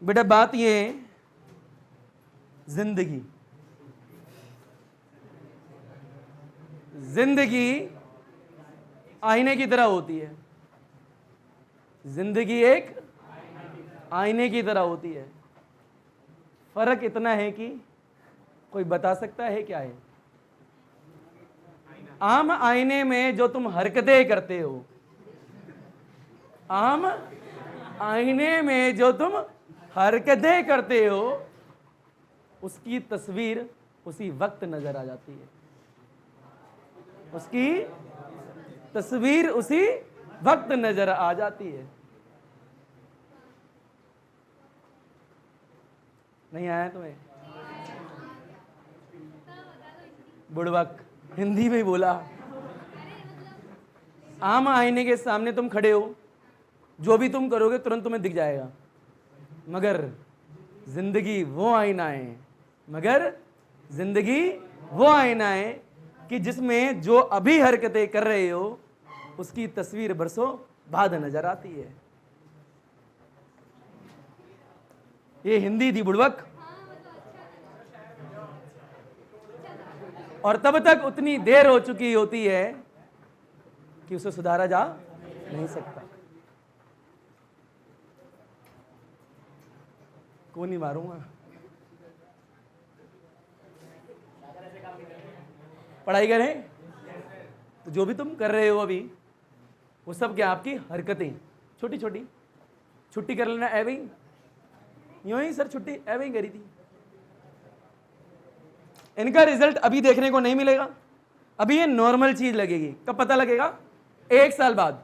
बेटा बात ये है, जिंदगी आईने की तरह होती है। जिंदगी एक आईने की तरह होती है। फर्क इतना है कि कोई बता सकता है क्या है? आम आईने में जो तुम हरकतें करते हो, आम आईने में जो तुम हरकतें करते हो, उसकी तस्वीर उसी वक्त नजर आ जाती है। उसकी तस्वीर उसी वक्त नजर आ जाती है। नहीं आया तुम्हें? बुड़बक हिंदी में ही बोला। आम आईने के सामने तुम खड़े हो, जो भी तुम करोगे तुरंत तुम्हें दिख जाएगा। मगर जिंदगी वो आईना है, कि जिसमें जो अभी हरकतें कर रहे हो उसकी तस्वीर बरसों बाद नजर आती है। ये हिंदी थी बुड़बक। और तब तक उतनी देर हो चुकी होती है कि उसे सुधारा जा नहीं सकता। कौन नहीं मारूंगा। पढ़ाई करें तो जो भी तुम कर रहे हो अभी, वो सब क्या? आपकी हरकतें छोटी छोटी। छुट्टी कर लेना एवं यूं ही, सर छुट्टी एवं करी थी। इनका रिजल्ट अभी देखने को नहीं मिलेगा। अभी ये नॉर्मल चीज लगेगी। कब पता लगेगा? 1 साल बाद।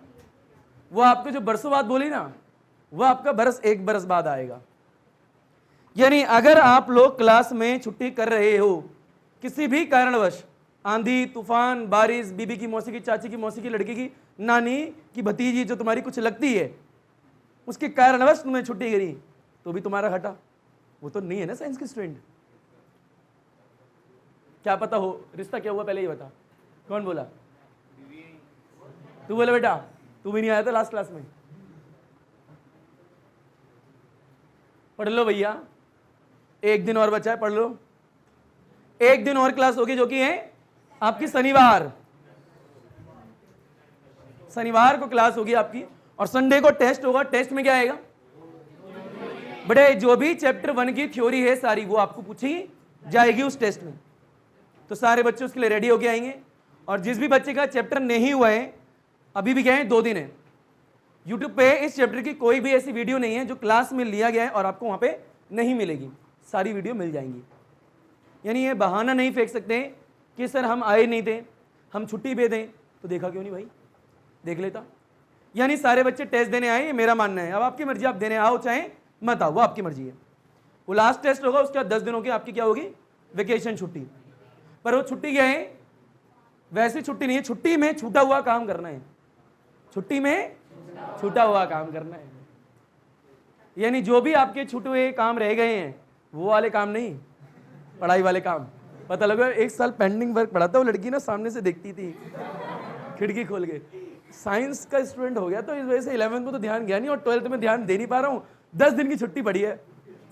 वो आपको जो बरसों बाद बोली ना, वो आपका बरस 1 बरस बाद आएगा। यानी अगर आप लोग क्लास में छुट्टी कर रहे हो किसी भी कारणवश, आंधी तूफान बारिश, बीबी की मौसी की, चाची की मौसी की, लड़की की, नानी की भतीजी जो तुम्हारी कुछ लगती है, उसके कारणवश तुम्हें छुट्टी करी, तो भी तुम्हारा घटा। वो तो नहीं है ना साइंस की स्टूडेंट। क्या पता हो रिश्ता क्या हुआ, पहले ही बता। कौन बोला? तू बोला बेटा, तू भी नहीं आया था लास्ट क्लास में। पढ़ लो भैया, 1 दिन और बचा है, पढ़ लो। 1 दिन और क्लास होगी, जो कि है आपकी शनिवार को क्लास होगी आपकी, और संडे को टेस्ट होगा। टेस्ट में क्या आएगा बेटे? जो भी चैप्टर 1 की थ्योरी है सारी, वो आपको पूछी जाएगी उस टेस्ट में। तो सारे बच्चे उसके लिए रेडी होके आएंगे। और जिस भी बच्चे का चैप्टर नहीं हुआ है, अभी भी क्या है, 2 दिन है। यूट्यूब पे इस चैप्टर की कोई भी ऐसी वीडियो नहीं है जो क्लास में लिया गया है और आपको वहां पे नहीं मिलेगी। सारी वीडियो मिल जाएंगी। यानी ये बहाना नहीं फेंक सकते कि सर हम आए नहीं थे, हम छुट्टी पे थे। तो देखा क्यों नहीं भाई, देख लेता। यानी सारे बच्चे टेस्ट देने आए, ये मेरा मानना है। अब आपकी मर्जी, आप देने आओ चाहे मत आओ, वो आपकी मर्जी है। वो लास्ट टेस्ट होगा, उसके बाद 10 दिनों की आपकी क्या होगी? वेकेशन छुट्टी। पर वो छुट्टी क्या है? वैसी छुट्टी नहीं है। छुट्टी में छूटा हुआ काम करना है। छुट्टी में छूटा हुआ काम करना है। यानी जो भी आपके छूटे हुए काम रह गए हैं, वो वाले काम नहीं, पढ़ाई वाले काम। पता लगा 1 साल पेंडिंग वर्क पढ़ा था, वो लड़की ना सामने से देखती थी खिड़की खोल के। साइंस का स्टूडेंट हो गया तो इस वजह से 11th में तो ध्यान गया नहीं, और 12th में ध्यान दे नहीं पा रहा हूँ। 10 दिन की छुट्टी पड़ी है,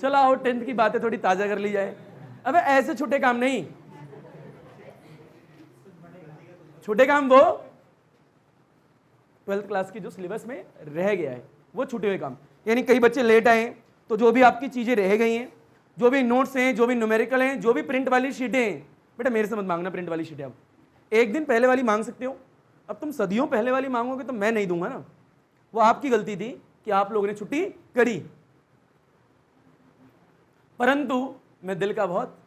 चलो आओ 10th की बातें थोड़ी ताजा कर ली जाए। अबे ऐसे छोटे काम नहीं, छोटे काम वो 12th क्लास की जो सिलेबस में रह गया है, वो छूटे हुए काम। यानी कई बच्चे लेट आए तो जो भी आपकी चीजें रह गई हैं, जो भी नोट्स हैं, जो भी न्यूमेरिकल हैं, जो भी प्रिंट वाली शीटें हैं, बेटा मेरे से मत मांगना प्रिंट वाली शीटें। अब 1 दिन पहले वाली मांग सकते हो। अब तुम सदियों पहले वाली मांगोगे तो मैं नहीं दूंगा ना। वो आपकी गलती थी कि आप लोगों ने छुट्टी करी। परंतु मैं दिल का बहुत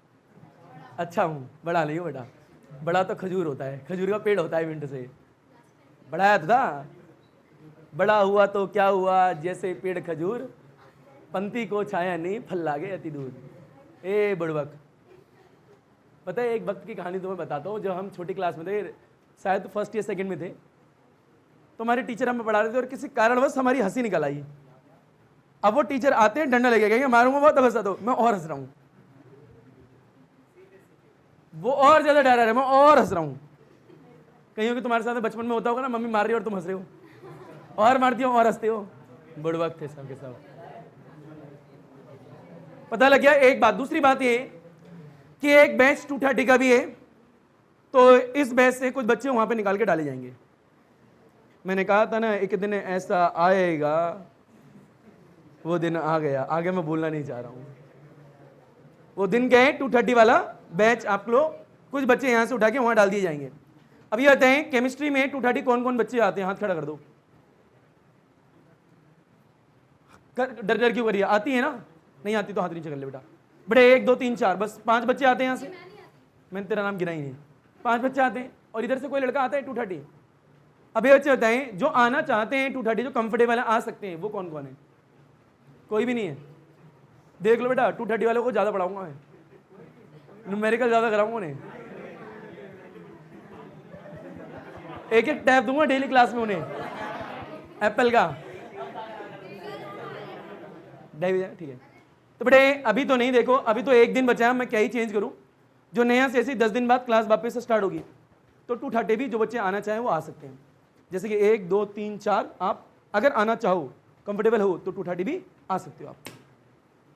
अच्छा हूं। बड़ा नहीं हो बेटा, बड़ा तो खजूर होता है, खजूर का पेड़ होता है विंटर से। बढ़ाया था, बड़ा हुआ तो क्या हुआ, जैसे पेड़ खजूर, पंक्ति को छाया नहीं, फल लागे अति दूर। ए बुड़बक, पता है एक वक्त की कहानी तुम्हें बताता हूँ। जब हम छोटी क्लास में थे, शायद फर्स्ट या सेकंड में थे, तो हमारे टीचर हमें पढ़ा रहे थे और किसी कारणवश हमारी हंसी निकल आई। अब वो टीचर आते हैं, डंडा लेके गए, मारूंगा बहुत, अब हंसा दो। मैं और हंस रहा हूँ, वो और ज्यादा डरा रहे, मैं और हंस रहा हूँ। कहीं कि तुम्हारे साथ बचपन में होता होगा ना, मम्मी मार रही हो और तुम हंस रहे हो, और मारती हो और हंसते हो। बुड़बक थे सब के सब। पता लग गया एक बात। दूसरी बात ये कि एक बैच 230 का भी है, तो इस बैच से कुछ बच्चे वहां पे निकाल के डाले जाएंगे। मैंने कहा था ना एक दिन ऐसा आएगा, वो दिन आ गया। आगे मैं बोलना नहीं चाह रहा हूं। वो दिन गए, 230 वाला बैच आप लोग कुछ बच्चे यहां से उठा के वहां डाल दिए जाएंगे। अब ये बताएं केमिस्ट्री में 230 कौन कौन बच्चे आते हैं? हाथ खड़ा कर दो। डर डर क्यों करिए? आती है ना? नहीं आती तो हाथ नीचे कर ले बेटा। बड़े 1 2 3 4 बस 5 बच्चे आते हैं यहाँ से। मैंने तेरा नाम गिना ही नहीं। 5 बच्चे आते हैं और इधर से कोई लड़का आता है 230। अब ये बच्चे बताएं जो आना चाहते हैं 230, जो कंफर्टेबल आ सकते हैं, वो कौन कौन है? कोई भी नहीं है। देख लो बेटा 230 वालों को ज्यादा पढ़ाऊंगा मैं, न्यूमेरिकल ज्यादा कराऊंगा उन्हें, एक एक टैब दूंगा डेली क्लास में उन्हें एप्पल का। ठीक है तो बेटे अभी तो नहीं, देखो अभी तो एक दिन बचा है, मैं क्या ही चेंज करूं। जो नया से ऐसी 10 दिन बाद क्लास वापस से स्टार्ट होगी, तो 230 भी जो बच्चे आना चाहें वो आ सकते हैं। जैसे कि 1 2 3 4 आप अगर आना चाहो, कंफर्टेबल हो तो 230 भी आ सकते हो आप।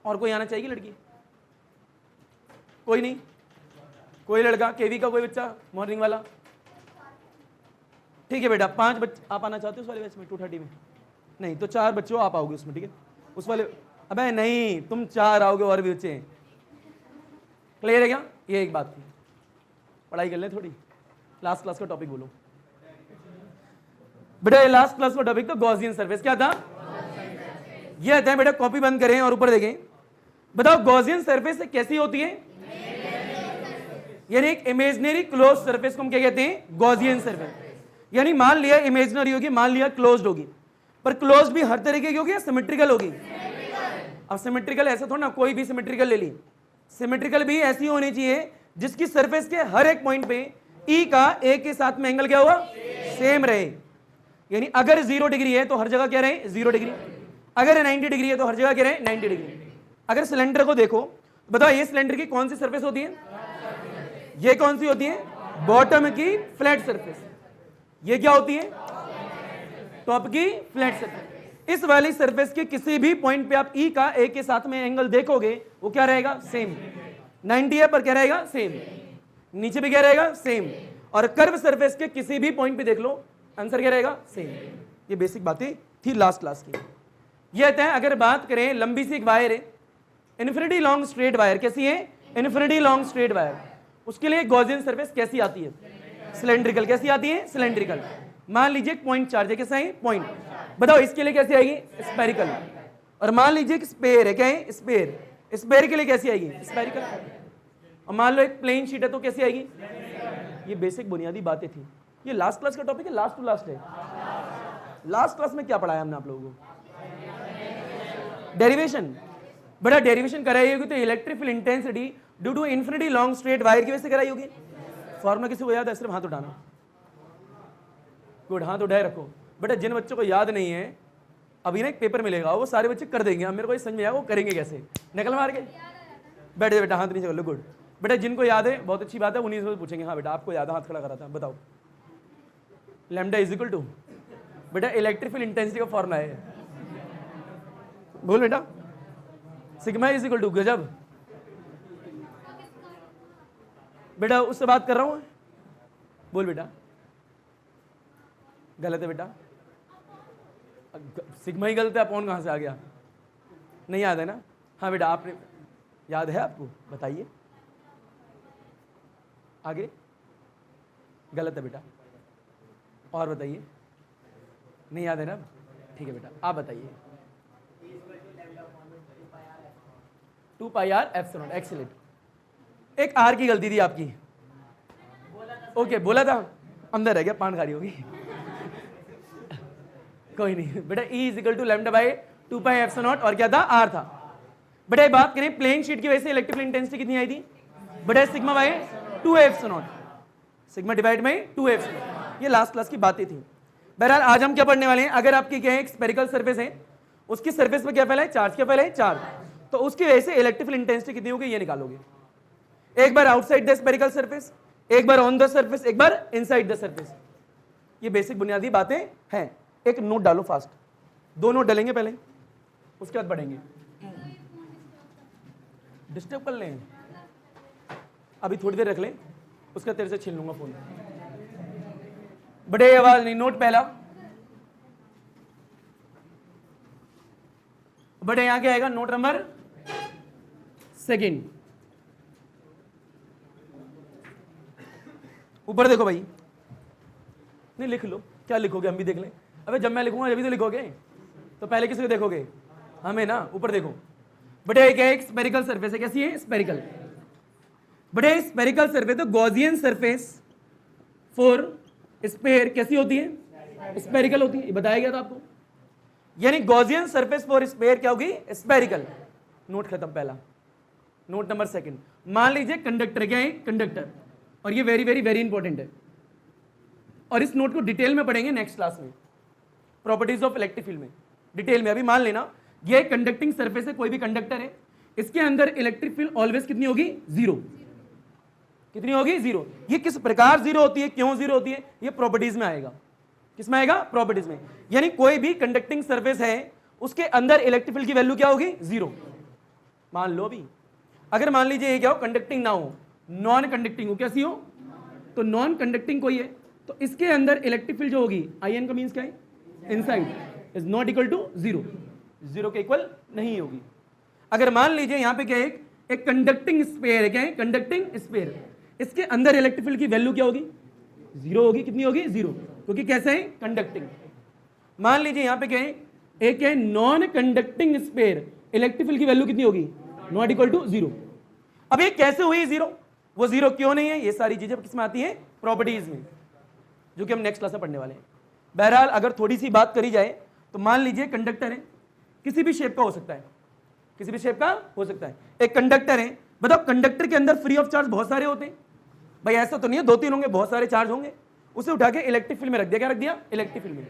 और कोई आना चाहिए लड़की? कोई नहीं? कोई लड़का केवी का कोई बच्चा मॉर्निंग वाला? ठीक है बेटा 5 बच्चे आप आना चाहते हो उस वाले बैच में 230 में? नहीं तो 4 बच्चे हो आप आओगे उसमें, ठीक है? उस वाले अबे नहीं, तुम 4 आओगे और भी बच्चे। क्लियर है क्या? ये एक बात थी। पढ़ाई कर लें थोड़ी। लास्ट क्लास का टॉपिक बोलो बेटा। लास्ट क्लास का टॉपिक तो गॉसियन सरफेस क्या था? ये आता है बेटा, कॉपी बंद करें और ऊपर देखें। बताओ गॉसियन सरफेस कैसी होती है? यानी एक इमेजिनरी क्लोज सरफेस को हम क्या कहते हैं? Gaussian surface. यानी मान लिया इमेजिनरी होगी, मान लिया क्लोज्ड होगी, पर क्लोज्ड भी हर तरीके की होगी या सिमेट्रिकल होगी? अब सिमेट्रिकल ऐसा थोड़ा ना कोई भी सिमेट्रिकल ले ली। सिमेट्रिकल भी ऐसी होनी चाहिए जिसकी सरफेस के हर एक पॉइंट पे ई का ए के साथ में एंगल क्या हुआ? सेम रहे। यानी अगर 0 डिग्री है तो हर जगह क्या रहे? 0 डिग्री। अगर 90 डिग्री है तो हर जगह क्या रहे? 90 डिग्री। अगर सिलेंडर को देखो, बताओ ये सिलेंडर की कौन सी सरफेस होती है? ये कौन सी होती है? बॉटम की फ्लैट सरफेस। ये क्या होती है? टॉप की फ्लैट सरफेस। इस वाली सरफेस के किसी भी पॉइंट पे आप ई का ए के साथ में एंगल देखोगे, वो क्या रहेगा? सेम। 90 है पर क्या रहेगा? सेम। नीचे भी क्या रहेगा? सेम। और कर्व सरफेस के किसी भी पॉइंट पे देख लो, आंसर क्या रहेगा? सेम। ये बेसिक बातें थी लास्ट क्लास की। ये आता है अगर बात करें लंबी सी एक वायर है, इन्फिनिटी लॉन्ग स्ट्रेट वायर। कैसी है? Infinity long straight wire. उसके लिए गॉसियन सरफेस कैसी आती है? सिलेंड्रिकल। कैसी आती है? सिलेंड्रिकल। मान लीजिए पॉइंट चार्ज है, कैसा है? पॉइंट। बताओ इसके लिए कैसी आएगी? स्पेरिकल। और मान लीजिए कि स्पेयर है, क्या है? स्पेयर। स्पेयर के लिए कैसी आएगी? स्पेरिकल। और मान लो एक प्लेन शीट है तो कैसी आएगी? ये बेसिक बुनियादी बातें थी। ये लास्ट क्लास का टॉपिक है, लास्ट टू लास्ट है। लास्ट क्लास में क्या पढ़ाया हमने आप लोगों को? डेरिवेशन। बड़ा डेरिवेशन कराई होगी तो electric field intensity due to infinity long straight wire की वजह से कराई होगी। फॉर्मूला किसी को याद है? सिर्फ हाथ उठाना। गुड, हाथ उठाए रखो बेटा। जिन बच्चों को याद नहीं है, अभी ना एक पेपर मिलेगा, वो सारे बच्चे कर देंगे। अब मेरे को ये समझ में आया वो करेंगे कैसे। नकल मार के बैठ जाए बेटा, हाथ नीचे कर लो। गुड बेटा, जिनको याद है बहुत अच्छी बात है, उन्हीं से पूछेंगे। हाँ बेटा आपको याद है? हाथ खड़ा करा था, बताओ। लैम्डा इज इक्वल टू बेटा इलेक्ट्रिक फील्ड इंटेंसिटी का फॉर्मूला है। बोल बेटा। सिग्मा इज इक्वल टू गजब। बेटा उससे बात कर रहा हूं। बोल बेटा। गलत है बेटा, सिग्मा ही गलत है, अपॉन कहां से आ गया? नहीं याद है ना? हाँ बेटा आपने याद है आपको? बताइए आगे। गलत है बेटा। और बताइए। नहीं याद है ना? ठीक है बेटा आप बताइए। 2 पाई आर एप्सिलॉन। एक्सीलेंट। एक आर की गलती थी आपकी। ओके बोला था, अंदर रह गया, पान खा रही होगी। कोई नहीं बेटा। E is equal to lambda by 2 pi epsilon naught और क्या था? आर था। बेटा बात करें प्लेन शीट की वजह से इलेक्ट्रिक फील्ड इंटेंसिटी कितनी आई थी? बेटा sigma by 2 epsilon not. Sigma divide by 2 epsilon. ये लास्ट क्लास की बातें थी। बहरहाल आज हम क्या पढ़ने वाले हैं? अगर आपकी क्या है एक स्पेरिकल सरफेस है, उसकी सरफेस पे क्या फैला है? चार्ज। क्या फैला है? चार्ज। तो उसकी वजह से इलेक्ट्रिक फील्ड इंटेंसिटी कितनी होगी ये निकालोगे। एक बार आउटसाइड द स्पेरिकल सरफेस, एक बार ऑन द सरफेस, एक बार इनसाइड द सरफेस। ये बेसिक बुनियादी बातें हैं। एक नोट डालो फास्ट। 2 नोट डालेंगे पहले, उसके बाद पढ़ेंगे। डिस्टर्ब कर लें, अभी थोड़ी देर रख लें, उसका तेरे से छीन लूंगा फोन। बड़े आवाज नहीं, नोट पहला, बड़े यहां क्या आएगा, नोट नंबर सेकंड। ऊपर देखो भाई, नहीं लिख लो, क्या लिखोगे हम भी देख लें। अबे जब मैं लिखूंगा जब भी तो लिखोगे, तो पहले किसको देखोगे, हमें ना। ऊपर देखो बटे, क्या एक स्पेरिकल सरफेस है, कैसी है, स्पेरिकल। बटे स्पेरिकल सरफेस, तो गॉसियन सरफेस फॉर स्पेयर कैसी होती है, स्पेरिकल होती है, ये बताया गया था आपको। यानी गॉसियन सरफेस फॉर स्पेयर क्या होगी, स्पेरिकल। नोट खत्म पहला। नोट नंबर सेकंड, मान लीजिए कंडक्टर, क्या है, कंडक्टर, और ये वेरी वेरी वेरी इंपॉर्टेंट है, और इस नोट को डिटेल में पढ़ेंगे नेक्स्ट क्लास में, प्रॉपर्टीज ऑफ इलेक्ट्रिक फील्ड में डिटेल में। अभी मान लेना ये कंडक्टिंग सरफेस है, कोई भी कंडक्टर है, इसके अंदर इलेक्ट्रिक फील्ड ऑलवेज कितनी होगी, जीरो। कितनी होगी, जीरो। ये किस प्रकार जीरो होती है, क्यों जीरो होती है, ये प्रॉपर्टीज में आएगा। किसमें आएगा, प्रॉपर्टीज में। यानी कोई भी कंडक्टिंग सरफेस है, उसके अंदर इलेक्ट्रिक फील्ड की वैल्यू क्या होगी, जीरो। मान लो अभी अगर मान लीजिए ये क्या हो, कंडक्टिंग ना हो, नॉन कंडक्टिंग हो, कैसी हो, तो नॉन कंडक्टिंग कोई है, तो इसके अंदर इलेक्ट्रिक फील्ड जो होगी, आई एन का मीन्स क्या है, inside, is not equal to zero, zero के इक्वल नहीं होगी। अगर मान लीजिए यहां पे क्या है, एक कंडक्टिंग स्फीयर है, क्या है, कंडक्टिंग स्फीयर, इसके अंदर इलेक्ट्रिक फील्ड की वैल्यू क्या होगी, जीरो होगी। कितनी होगी, जीरो, क्योंकि कैसे है, कंडक्टिंग। मान लीजिए यहां पे क्या है, एक है non conducting sphere, electric field की वैल्यू कितनी होगी, नॉट इक्वल टू जीरो। अब ये कैसे हुई जीरो, वो जीरो क्यों नहीं है, ये सारी चीजें किसमें आती है, प्रॉपर्टीज में, जो कि हम नेक्स्ट क्लास में पढ़ने वाले हैं। बहरहाल अगर थोड़ी सी बात करी जाए तो मान लीजिए कंडक्टर है, किसी भी शेप का हो सकता है, किसी भी शेप का हो सकता है। एक कंडक्टर है, बताओ कंडक्टर के अंदर फ्री ऑफ चार्ज बहुत सारे होते हैं भाई, ऐसा तो नहीं है दो तीन होंगे, बहुत सारे चार्ज होंगे। उसे उठा के इलेक्ट्रिक फील्ड में रख दिया, क्या रख दिया, इलेक्ट्रिक फील्ड में।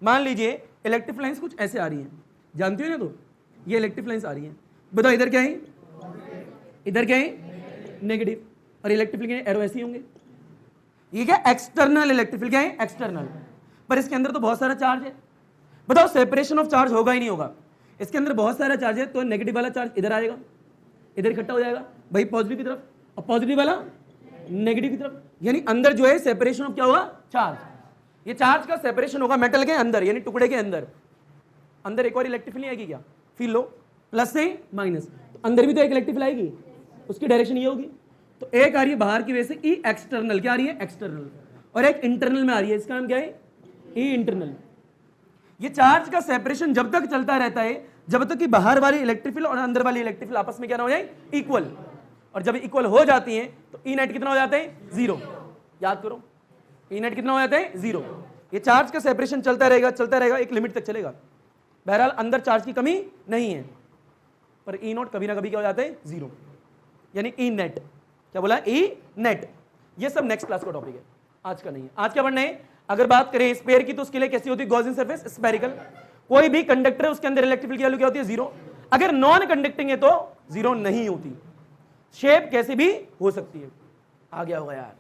मान लीजिए इलेक्ट्रिक लाइंस कुछ ऐसे आ रही हैं, जानते हो ना, तो ये इलेक्ट्रिक लाइंस आ रही हैं, बताओ इधर क्या है, इधर क्या है, नेगेटिव, और इलेक्ट्रिक फील्ड के एरो ऐसे ही होंगे। ये क्या, एक्सटर्नल इलेक्ट्रिक फील्ड, क्या है, एक्सटर्नल, पर इसके अंदर तो बहुत सारा चार्ज है। बताओ सेपरेशन ऑफ चार्ज होगा ही नहीं होगा, इसके अंदर बहुत सारा चार्ज है, तो नेगेटिव वाला चार्ज इधर आएगा, इधर इकट्ठा हो जाएगा भाई पॉजिटिव की तरफ, और पॉजिटिव वाला नेगेटिव की तरफ, यानी अंदर जो है सेपरेशन ऑफ क्या होगा, चार्ज। ये चार्ज का सेपरेशन होगा मेटल के अंदर, यानी टुकड़े के अंदर। अंदर एक और इलेक्ट्रिक फील्ड नहीं आएगी क्या, फील लो, प्लस से माइनस, तो अंदर भी तो एक इलेक्ट्रिक फील्ड आएगी, उसकी डायरेक्शन ये होगी। तो एक आ रही है बाहर की वजह से ई एक्सटर्नल, क्या आ रही है, एक्सटर्नल, और एक इंटरनल में आ रही है, इसका नाम क्या है, ई इंटरनल। ये चार्ज का सेपरेशन जब तक चलता रहता है जब तक कि बाहर वाली इलेक्ट्रिक फील्ड और अंदर वाली इलेक्ट्रिक फील्ड आपस में क्या ना हो जाए, इक्वल, और जब इक्वल हो जाती है तो ई नेट कितना हो जाता है, जीरो। याद करो, ई नेट कितना हो जाता है, जीरो। ये चार्ज का सेपरेशन चलता रहेगा, एक लिमिट तक चलेगा। बहरहाल अंदर चार्ज की कमी नहीं है, पर ई नोट कभी ना कभी क्या हो जाता है, जीरो, यानी ई नेट। क्या बोला, ई नेट। ये सब नेक्स्ट क्लास का टॉपिक है, आज का नहीं है। आज क्या पढ़ना है, अगर बात करें स्पेयर की, तो उसके लिए कैसी होती है, गॉसियन सरफेस, स्फेरिकल। कोई भी कंडक्टर है, उसके अंदर इलेक्ट्रिक फील्ड की वैल्यू क्या होती है, जीरो। अगर नॉन कंडक्टिंग है तो जीरो नहीं होती। शेप कैसी भी हो सकती है। आ गया होगा यार,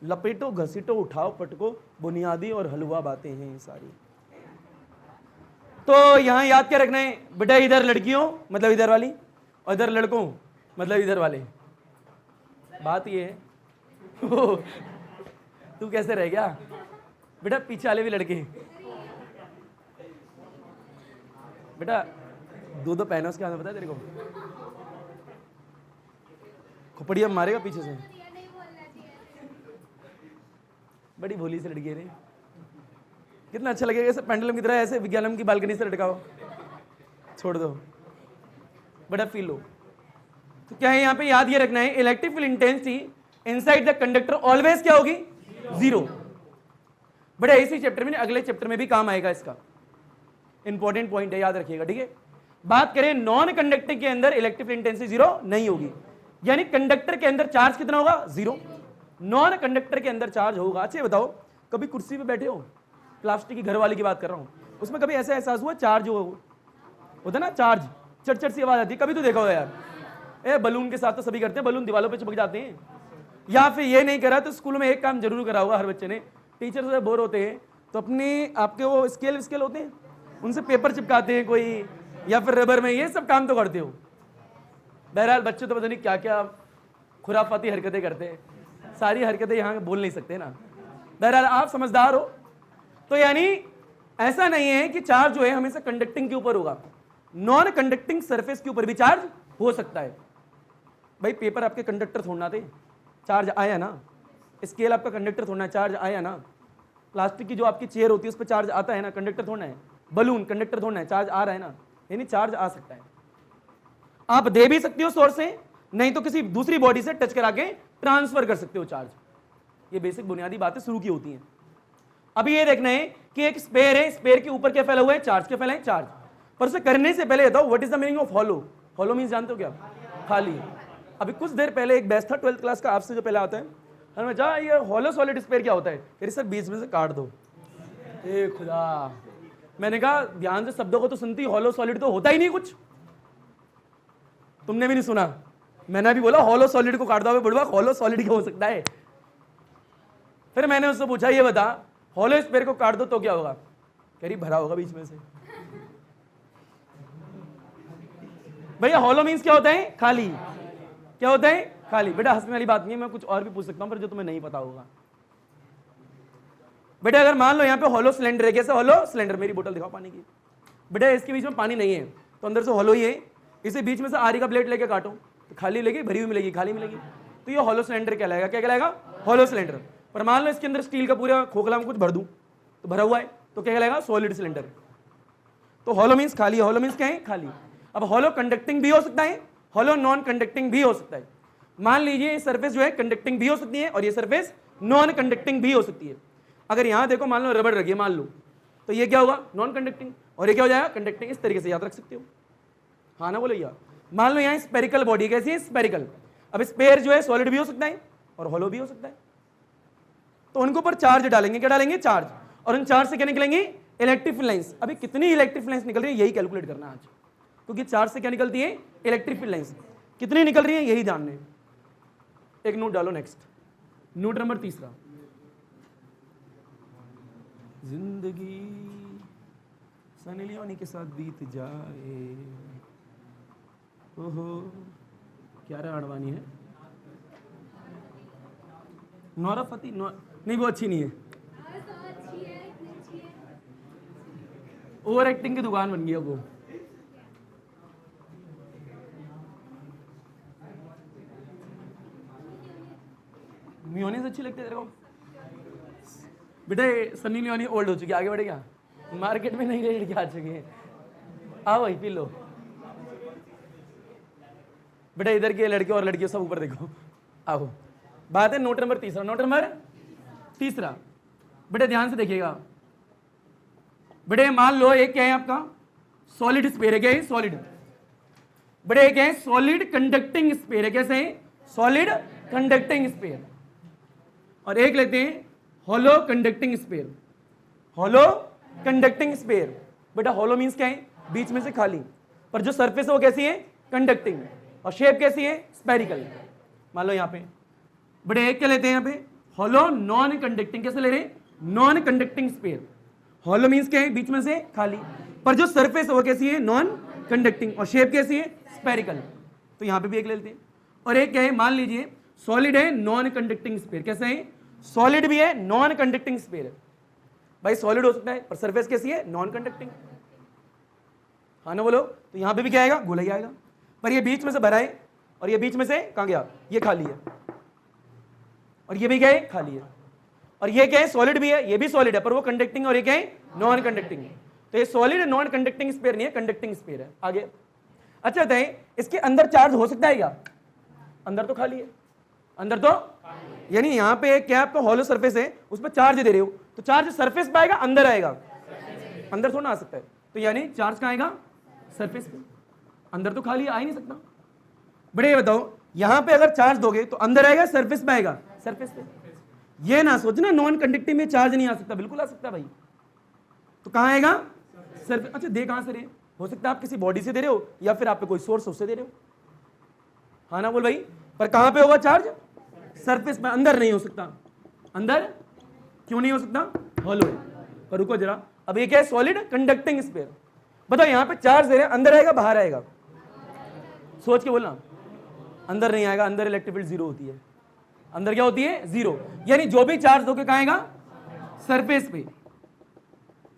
लपेटो घसीटो उठाओ पटको, बुनियादी और हलवा बातें हैं सारी। तो यहां याद क्या रखना है बेटा, इधर लड़कियों मतलब इधर वाली, और इधर लड़कों मतलब इधर वाले। बात ये है तू कैसे रह गया बेटा, पीछे वाले भी लड़के बेटा, दो पहनो, उसके हाथ में पता है तेरे को, खोपड़िया मारेगा पीछे से। बड़ी भोली से लड़की है रे, कितना अच्छा लगेगा ऐसे पेंडुलम की तरह, ऐसे विज्ञानम की बालकनी से लटकाओ, छोड़ दो, बड़ा फील लो। तो क्या है यहाँ पे याद ये रखना है, electric field intensity inside the conductor always क्या होगी, जीरो। बड़ा इसी चैप्टर में, अगले चैप्टर में भी काम आएगा, इसका इंपॉर्टेंट पॉइंट है, याद रखिएगा, ठीक है। बात करें नॉन कंडक्टर के अंदर इलेक्ट्रिक फील्ड इंटेंसिटी जीरो नहीं होगी, यानी कंडक्टर के अंदर चार्ज कितना होगा, जीरो। नॉन कंडक्टर के अंदर चार्ज होगा। अच्छा बताओ, कभी कुर्सी पे बैठे हो, प्लास्टिक की घर वाले की बात कर रहा हूं, उसमें कभी ऐसा एहसास हुआ चार्ज होता ना, चार्ज चट से आवाज आती है, कभी तो देखा होगा यार। ए बलून के साथ तो सभी करते हैं, बलून दीवारों पे चिपक जाते हैं। या फिर ये नहीं करा तो स्कूल में एक काम जरूर करा होगा हर बच्चे ने, टीचर से बोर होते हैं तो अपने आपके वो स्केल होते हैं, उनसे पेपर चिपकाते हैं कोई, या फिर रबर में, ये सब काम तो करते हो। बहरहाल बच्चे तो पता नहीं क्या क्या खुराफाती हरकतें करते हैं, सारी हरकतें यहाँ बोल नहीं सकते ना। बहरहाल आप समझदार हो। तो यानी ऐसा नहीं है कि चार्ज जो है हमेशा कंडक्टिंग के ऊपर होगा, नॉन कंडक्टिंग सरफेस के ऊपर भी चार्ज हो सकता है। भाई पेपर आपके कंडक्टर थोड़ना थे, चार्ज आया ना। स्केल आपका कंडक्टर थोड़ना है, चार्ज आया ना। प्लास्टिक की जो आपकी चेयर होती है उस पर चार्ज आता है ना, कंडक्टर थोड़ना है। बलून कंडक्टर थोड़ना है, चार्ज आ रहा है ना। यानी चार्ज आ सकता है, आप दे भी सकते हो सोर्स से, नहीं तो किसी दूसरी बॉडी से टच करा के ट्रांसफर कर सकते हो चार्ज। ये बेसिक बुनियादी बातें शुरू की होती हैं। अभी ये देखना है कि एक स्पेयर है, स्पेयर के ऊपर क्या फैला हुआ है, चार्ज। क्या फैला है, चार्ज। पर उसे करने से पहले बताओ what is the meaning of hollow. Hollow means जानते हो क्या, खाली। अभी कुछ देर पहले एक बैच था 12th क्लास का, आपसे जो पहले आता है, मैं जा ये हॉलो सॉलिड स्पेयर क्या होता है, फिर सर बीच में से काट दो। ए खुदा, मैंने कहा ध्यान से शब्दों को तो सुनती, हॉलो सॉलिड तो होता ही नहीं कुछ। तुमने भी नहीं सुना, मैंने भी बोला हॉलो सॉलिड को काट दो। बुढ़वा हॉलो सॉलिड क्या हो सकता है। फिर मैंने उससे पूछा ये बता हॉलो स्पेयर को काट दो तो क्या होगा, कह रही भरा होगा बीच में से। भैया हॉलो मीन्स क्या होता है, खाली। क्या होता है, खाली। बेटा हंसने वाली बात नहीं है, मैं कुछ और भी पूछ सकता हूं पर जो तुम्हें नहीं पता होगा। बेटा अगर मान लो यहाँ पे हॉलो सिलेंडर है, कैसे हॉलो सिलेंडर, मेरी बोतल दिखाओ पानी की। बेटा इसके बीच में पानी नहीं है तो अंदर से हॉलो ही है, इसे बीच में से आरी का प्लेट लेके काटो तो खाली मिलेगी, भरी हुई मिलेगी, खाली मिलेगी। तो ये हॉलो सिलेंडर कहलाएगा। क्या कहलाएगा, हॉलो सिलेंडर। पर मान लो इसके अंदर स्टील का पूरा खोखला में कुछ भर दूं तो भरा हुआ है, तो क्या कहलाएगा, सॉलिड सिलेंडर। तो हॉलो मीन्स खाली, हॉलो मीन्स क्या है, खाली। अब हॉलो कंडक्टिंग भी हो सकता है, हॉलो नॉन कंडक्टिंग भी हो सकता है। मान लीजिए ये सरफेस जो है कंडक्टिंग भी हो सकती है और ये सरफेस नॉन कंडक्टिंग भी हो सकती है। अगर यहां देखो मान लो रबड़ रखिए मान लो, तो ये क्या होगा, नॉन कंडक्टिंग, और ये क्या हो जाएगा, कंडक्टिंग। इस तरीके से याद रख सकते हो, हाँ ना बोलो यार। मान लो यहाँ स्पेरिकल बॉडी, कैसी है, स्पेरिकल। अब स्पेयर जो है सॉलिड भी हो सकता है और हॉलो भी हो सकता है। तो उनके ऊपर चार्ज डालेंगे, क्या डालेंगे, चार्ज। और उन चार्ज से क्या निकलेंगे, इलेक्ट्रिक फील्ड लाइंस। अभी कितनी इलेक्ट्रिक फील्ड लाइंस निकल रही है यही कैलकुलेट करना आज, क्योंकि चार्ज से क्या निकलती है, इलेक्ट्रिक फील्ड लाइंस। कितनी निकल रही है यही जानने। एक नोट डालो नेक्स्ट, नोट नंबर 3। जिंदगी सनी लियोनी के साथ बीत जाए, ओहो क्या रहा अडवाणी है, नोरा फतेही नहीं, वो अच्छी नहीं है। ओवर एक्टिंग की दुकान बन गई अब वो। मियोनीज अच्छी लगती है तेरे को। बेटा सनी लियोनी ओल्ड हो चुकी है, आगे बढ़े क्या, मार्केट में नहीं रेट आ चुकी है। आओ भाई पी लो। बेटा इधर के लड़के और लड़कियों सब ऊपर देखो, आओ। बात है नोट नंबर 3। नोट नंबर 3 बेटे ध्यान से देखिएगा। बेटे मान लो एक क्या है आपका, सॉलिड स्पेयर है। क्या है, सॉलिड। बेटे एक है सॉलिड कंडक्टिंग स्पेयर है। कैसे है, सॉलिड कंडक्टिंग स्पेयर। और एक लेते हैं hollow conducting sphere. Hollow conducting sphere. बेटा हॉलो मींस क्या है, बीच में से खाली, पर जो सरफेस है वो कैसी है, कंडक्टिंग। और शेप कैसी है, स्पेरिकल। मान लो यहाँ पे बड़े एक क्या लेते हैं, यहाँ पे हॉलो नॉन कंडक्टिंग। कैसे ले रहे हैं, non conducting sphere. Hollow means क्या है, बीच में से खाली, पर जो सरफेस है वो कैसी है, नॉन कंडक्टिंग। और शेप कैसी है, स्पेरिकल। तो यहाँ पे भी एक ले लेते हैं। और एक क्या है, मान लीजिए सॉलिड है, नॉन कंडक्टिंग स्पेयर। कैसे है, सॉलिड भी है, नॉन कंडक्टिंग स्पेयर है। भाई सॉलिड हो सकता है पर सरफेस कैसी है, नॉन कंडक्टिंग। हाँ ना बोलो। तो यहाँ पे भी क्या आएगा, गोला ही आएगा, पर ये बीच में से भरा है और ये बीच में से कहाँ गया, ये खाली है। और ये भी क्या है, खाली है। और ये क्या है, सॉलिड भी है, ये भी सॉलिड है, पर वो कंडक्टिंग, और ये क्या है, नॉन कंडक्टिंग। तो ये सॉलिड नॉन कंडक्टिंग स्पेयर नहीं है, कंडक्टिंग स्पेयर है। आगे अच्छा बताइए, इसके अंदर चार्ज हो सकता है क्या, अंदर तो खाली है, अंदर तो यानी यहाँ पे क्या आपका हॉलो सरफेस है, उस पर चार्ज दे रहे हो, तो चार्ज सरफेस पे आएगा, अंदर आएगा, अंदर थोड़ा आ सकता है। तो यानी चार्ज कहाँ आएगा, सरफेस पे, अंदर तो खाली आ ही नहीं सकता। बड़े ये बताओ, यहाँ पे अगर चार्ज दोगे तो अंदर आएगा, सरफेस पे आएगा, सरफेस पे। ये ना सोचना नॉन कंडक्टिंग में चार्ज नहीं आ सकता, बिल्कुल आ सकता भाई। तो कहाँ आएगा, सरफेस। अच्छा दे कहाँ से रहे, हो सकता है आप किसी बॉडी से दे रहे हो या फिर आप पे कोई सोर्स उससे दे रहे हो, हाँ ना बोल भाई। पर कहाँ पे होगा चार्ज, सरफेस में, अंदर नहीं हो सकता। अंदर क्यों नहीं हो सकता, हॉलो है। पर रुको जरा, अब ये क्या है, सॉलिड कंडक्टिंग स्फीयर। बताओ यहाँ पे चार्ज दे रहे हैं, अंदर आएगा बाहर आएगा, सोच के बोलना, अंदर नहीं आएगा, अंदर इलेक्ट्रिक फील्ड जीरो होती है। अंदर क्या होती है? जीरो। यानी जो भी चार्ज होकर कहाँ आएगा? सरफेस पे।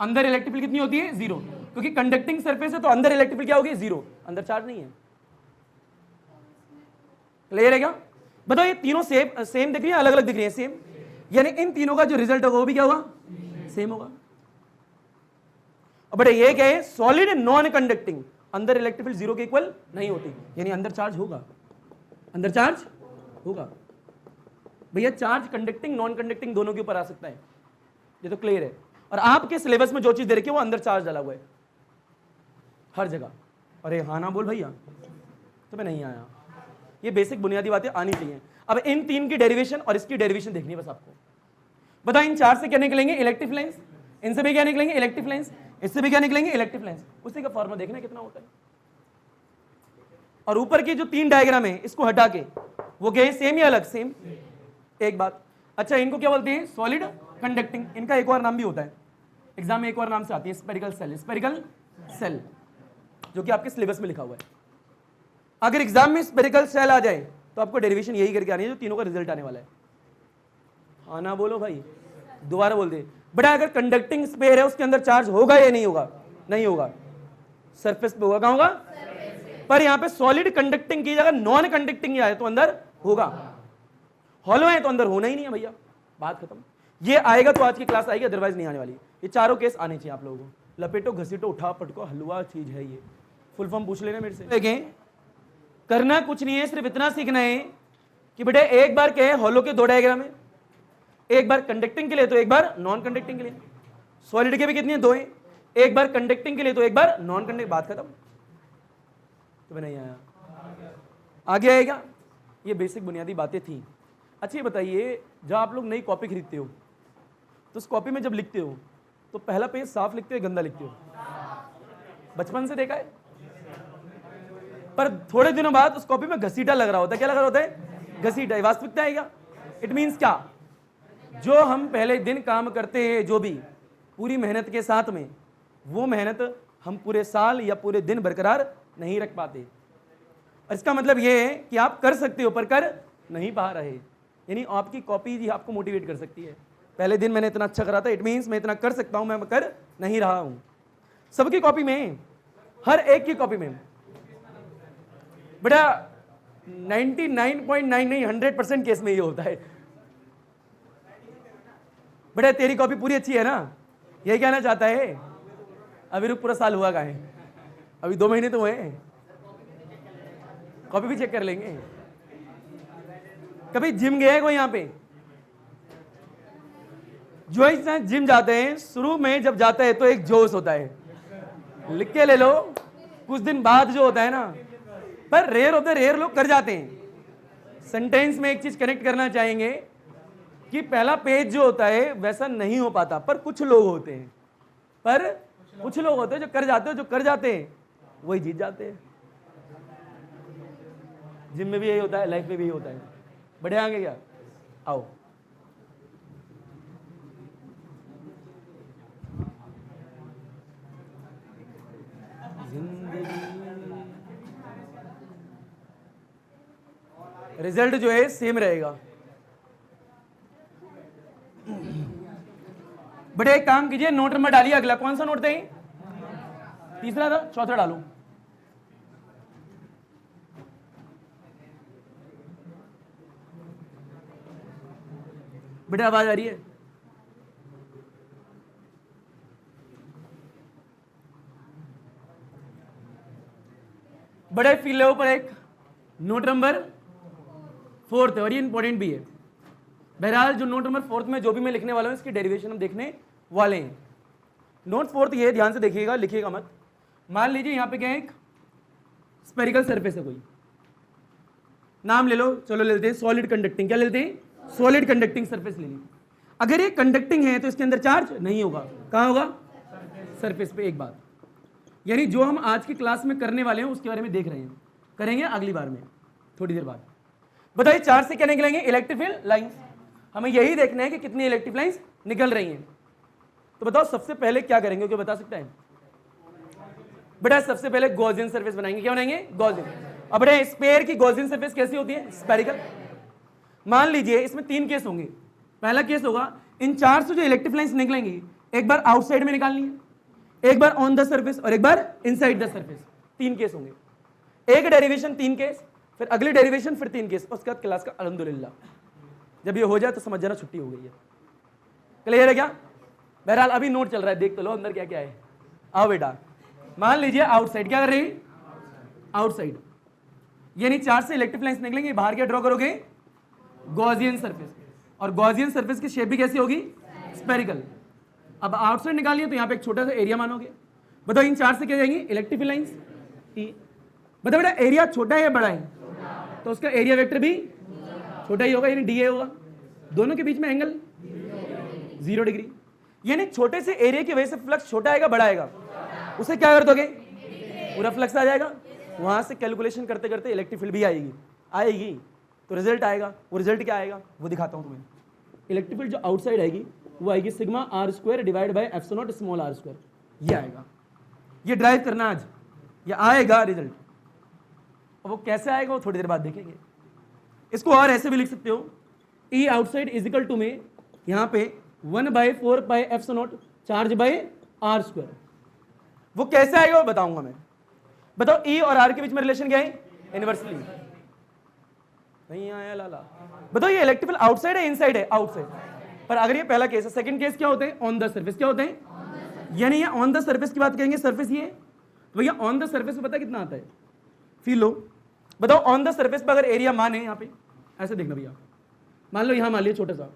अंदर इलेक्ट्रिक फील्ड कितनी होती है? जीरो, क्योंकि कंडक्टिंग सरफेस है तो अंदर इलेक्ट्रिक फील्ड क्या होगी? जीरो। अंदर चार्ज नहीं है। क्लियर है क्या? बताओ ये तीनों सेम दिख रही है, अलग अलग दिख रही है? सेम। यानी इन तीनों का जो रिजल्ट होगा वो भी क्या होगा? सेम होगा। अब बड़े ये क्या है? सॉलिड नॉन कंडक्टिंग, अंदर इलेक्ट्रिक फील्ड जीरो के इक्वल नहीं होती, यानी अंदर चार्ज होगा। अंदर चार्ज होगा। भैया चार्ज कंडक्टिंग नॉन कंडक्टिंग दोनों के ऊपर आ सकता है, ये तो क्लियर है। और आपके सिलेबस में जो चीज दे रखी है वो अंदर चार्ज डाला हुआ है हर जगह। अरे हाँ ना बोल भैया, तो मैं नहीं आया। ये बेसिक बुनियादी बातें आनी चाहिए। अब इन तीन की डेरिवेशन और इसकी डेरिवेशन देखनी है बस आपको। बताओ इन चार से क्या निकलेंगे? Electric lines. इनसे भी क्या निकलेंगे? Electric lines. इससे भी क्या निकलेंगे? Electric lines. उसी का फॉर्मूला देखना है कितना होता है। और ऊपर की जो तीन डायग्राम है इसको हटा के वो क्या है? सेम या अलग? सेम। एक बात। अच्छा इनको क्या बोलते हैं? Solid conducting. इनका एक और नाम भी होता है, एग्जाम में एक और नाम से आती है, स्पेरिकल सेल। स्पेरिकल सेल जो कि आपके सिलेबस में लिखा हुआ है। अगर एग्जाम में स्पेरिकल सेल आ जाए तो आपको डेरिवेशन यही करके आनी है जो तीनों का रिजल्ट आने वाला है। हाँ ना बोलो भाई, दोबारा बोल दे बेटा। अगर कंडक्टिंग स्फीयर है उसके अंदर चार्ज होगा या नहीं होगा? नहीं होगा, सरफेस पे होगा। कहां होगा? पर यहां पे सॉलिड कंडक्टिंग की जगह नॉन कंडक्टिंग आए तो अंदर होगा। हॉलो है तो अंदर होना ही नहीं है भैया, बात खत्म। ये आएगा तो आज की क्लास आएगी, अदरवाइज नहीं आने वाली। ये चारों केस आने चाहिए आप लोगों को। लपेटो, घसीटो, उठा पटको, हलवा चीज है ये। फुल फॉर्म पूछ लेना मेरे से। देखें करना कुछ नहीं है, सिर्फ इतना सीखना है कि बेटे एक बार क्या है हॉलो के दो डायग्राम है, एक बार कंडक्टिंग के लिए तो एक बार नॉन कंडक्टिंग के लिए। सॉलिड के भी कितनी है? दो है, एक बार कंडक्टिंग के लिए तो एक बार नॉन कंडक्टिंग। बात खत्म। तो नहीं आया, आगे आएगा। ये बेसिक बुनियादी बातें थी। अच्छा ये बताइए, जब आप लोग नई कॉपी खरीदते हो तो उस कॉपी में जब लिखते हो तो पहला पेज साफ लिखते हो गंदा लिखते हो? बचपन से देखा है। पर थोड़े दिनों बाद उस कॉपी में घसीटा लग रहा होता है। क्या लग रहा होता है? घसीटा। वास्तविकता है क्या? इट मीन्स क्या? जो हम पहले दिन काम करते हैं, जो भी पूरी मेहनत के साथ में, वो मेहनत हम पूरे साल या पूरे दिन बरकरार नहीं रख पाते। और इसका मतलब ये है कि आप कर सकते हो पर कर नहीं पा रहे। यानी आपकी कॉपी ही आपको मोटिवेट कर सकती है। पहले दिन मैंने इतना अच्छा करा था, इट मीन्स मैं इतना कर सकता हूं, मैं कर नहीं रहा हूं। सबकी कॉपी में, हर एक की कॉपी में बेटा 99.99 100% केस में ये होता है। बेटा तेरी कॉपी पूरी अच्छी है ना, यही कहना चाहता है। अभी रुक, पूरा साल हुआ कहाँ है? अभी 2 महीने तो हुए हैं, कॉपी भी चेक कर लेंगे। कभी जिम गए कोई यहाँ पे? जो इंसान जिम जाते हैं, शुरू में जब जाता है तो एक जोश होता है, लिख के ले लो। कुछ दिन बाद जो होता है ना, पर रेयर होते, रेयर लोग कर जाते हैं। सेंटेंस में एक चीज कनेक्ट करना चाहेंगे कि पहला पेज जो होता है वैसा नहीं हो पाता, पर कुछ लोग होते हैं, पर कुछ लोग होते हैं जो कर जाते हैं, जो कर जाते हैं वही जीत जाते हैं। जिम में भी यही होता है, लाइफ में भी यही होता है। बढ़िया आगे क्या? आओ। रिजल्ट जो है सेम रहेगा। बट एक काम कीजिए, नोट नंबर डालिए अगला। कौन सा नोट दें? तीसरा था, चौथा डालू। बेटा आवाज आ रही है? बड़े फील लेवल पर एक नोट नंबर 4 है और ये इंपॉर्टेंट भी है। बहरहाल जो नोट नंबर 4 में जो भी मैं लिखने वाला हूं इसकी डेरिवेशन हम देखने वाले हैं। नोट 4 ये ध्यान से देखिएगा, लिखिएगा मत। मान लीजिए यहां पे क्या है, एक स्पेरिकल सरफेस है, कोई नाम ले लो, चलो ले लेते हैं सॉलिड कंडक्टिंग। क्या ले लेते हैं? सॉलिड कंडक्टिंग सरफेस ले ली। अगर ये कंडक्टिंग है तो इसके अंदर चार्ज नहीं होगा। कहां होगा? सरफेस पे। एक बात, यानी जो हम आज की क्लास में करने वाले हैं उसके बारे में देख रहे हैं, करेंगे अगली बार में थोड़ी देर बाद। बताइए चार्ज से क्या निकलेंगे? Electric field lines. हमें यही देखना है कि कितनी इलेक्ट्रिक लाइंस निकल रही हैं। तो बताओ सबसे पहले क्या करेंगे, क्यों बता सकता है? बेटा सबसे पहले गॉसियन सरफेस बनाएंगे। क्या बनाएंगे? गॉसियन। अब बड़े स्फीयर की गॉसियन सरफेस कैसी होती है? स्फेरिकल। मान लीजिए इसमें 3 केस होंगे। पहला केस होगा इन 4 से जो इलेक्ट्रिक लाइंस निकलेंगी एक बार आउटसाइड में निकालनी है, एक बार ऑन द सरफेस और एक बार इनसाइड द सरफेस। 3 केस होंगे, एक डेरिवेशन 3 केस, फिर अगली डेरिवेशन फिर 3 केस, उसके बाद क्लास का अल्हम्दुलिल्लाह। जब ये हो जाए तो समझ जाना छुट्टी हो गई है। क्लियर है क्या? बहरहाल अभी नोट चल रहा है, देख तो लो अंदर क्या क्या है। आओ बेटा, मान लीजिए आउटसाइड क्या कर रही? आउटसाइड, यानी 4 से इलेक्ट्रिक लाइंस निकलेंगे, बाहर क्या ड्रॉ करोगे? Gaussian surface. और गॉसियन सरफेस की शेप भी कैसी होगी? स्फेरिकल। अब आउटसाइड निकालिए तो यहाँ पे एक छोटा सा एरिया मानोगे। बताओ इन 4 से क्या जाएंगी? Electric lines. बताओ बेटा एरिया छोटा है या बड़ा है? तो उसका एरिया वेक्टर भी छोटा ही होगा, यानी डी होगा। दोनों के बीच में एंगल 0 डिग्री, यानी छोटे से एरिया की वजह से फ्लक्स छोटा आएगा बड़ा आएगा, उसे क्या कर दोगे? पूरा फ्लक्स आ जाएगा। वहां से कैलकुलेशन करते करते इलेक्ट्रिक फील्ड भी आएगी तो रिजल्ट आएगा। वो रिजल्ट क्या आएगा वो दिखाता हूं तुम्हें। इलेक्ट्रिक फील्ड जो आउटसाइड आएगी वो आएगी sigma are square divide by epsilon naught small are square. ये आएगा, ये ड्राइव करना आज, ये आएगा रिजल्ट। और वो कैसे आएगा वो थोड़ी देर बाद देखेंगे। इसको और ऐसे भी लिख सकते हो, E outside is equal to में यहाँ पे 1/4 pi epsilon naught charge by R square. वो कैसे आएगा वो बताऊंगा मैं। बताओ ई और आर के बीच में रिलेशन क्या है? इनवर्सली। नहीं आया लाला। बताओ ये इलेक्ट्रिकल आउटसाइड है इनसाइड है? आउटसाइड। पर अगर ये पहला केस है, सेकंड केस क्या होते हैं? On the surface. क्या होते हैं? यानी ये ऑन द सरफेस की बात करेंगे, सरफेस ये तो भैया ऑन द सरफेस में पता कितना आता है? Feel low. बताओ ऑन द सरफेस पर अगर एरिया मान है, यहाँ पे ऐसे देखना भैया, मान लो यहाँ मान लिया छोटा सा,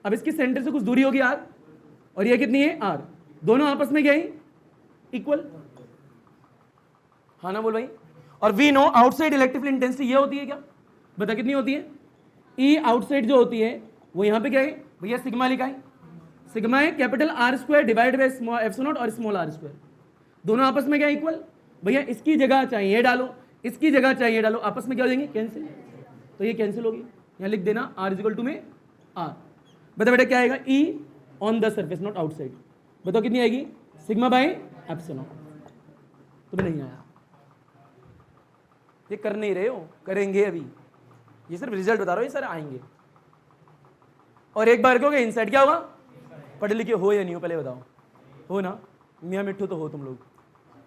अब इसकी सेंटर से कुछ दूरी होगी आर, और ये कितनी है? आर। दोनों आपस में क्या है? इक्वल। हाँ ना बोल भाई। और we know outside electrical intensity ये होती है क्या? बता कितनी होती है? ई आउटसाइड जो होती है वो यहाँ पे क्या है भैया? सिग्मा लिखा है। सिग्मा है capital are square divide by small epsilon naught और स्मॉल आर स्क्वायर। दोनों आपस में क्या इक्वल? भैया इसकी जगह चाहिए डालो, इसकी जगह चाहिए डालो, आपस में क्या हो जाएंगे? कैंसिल। तो ये कैंसिल होगी, यहाँ लिख देना आर इज इक्वल टू में आर। बता बेटा क्या आएगा? ई on the surface not outside. बताओ कितनी आएगी? Sigma by epsilon. तुम्हें नहीं आया, ये कर नहीं रहे हो, करेंगे अभी। ये सिर्फ रिजल्ट बता रहा हूँ, ये सारे आएंगे। और एक बार कहोगे इनसाइड क्या होगा? पढ़े लिखे हो या नहीं हो पहले बताओ? हो ना? मियाँ मिट्ठू तो हो तुम लोग।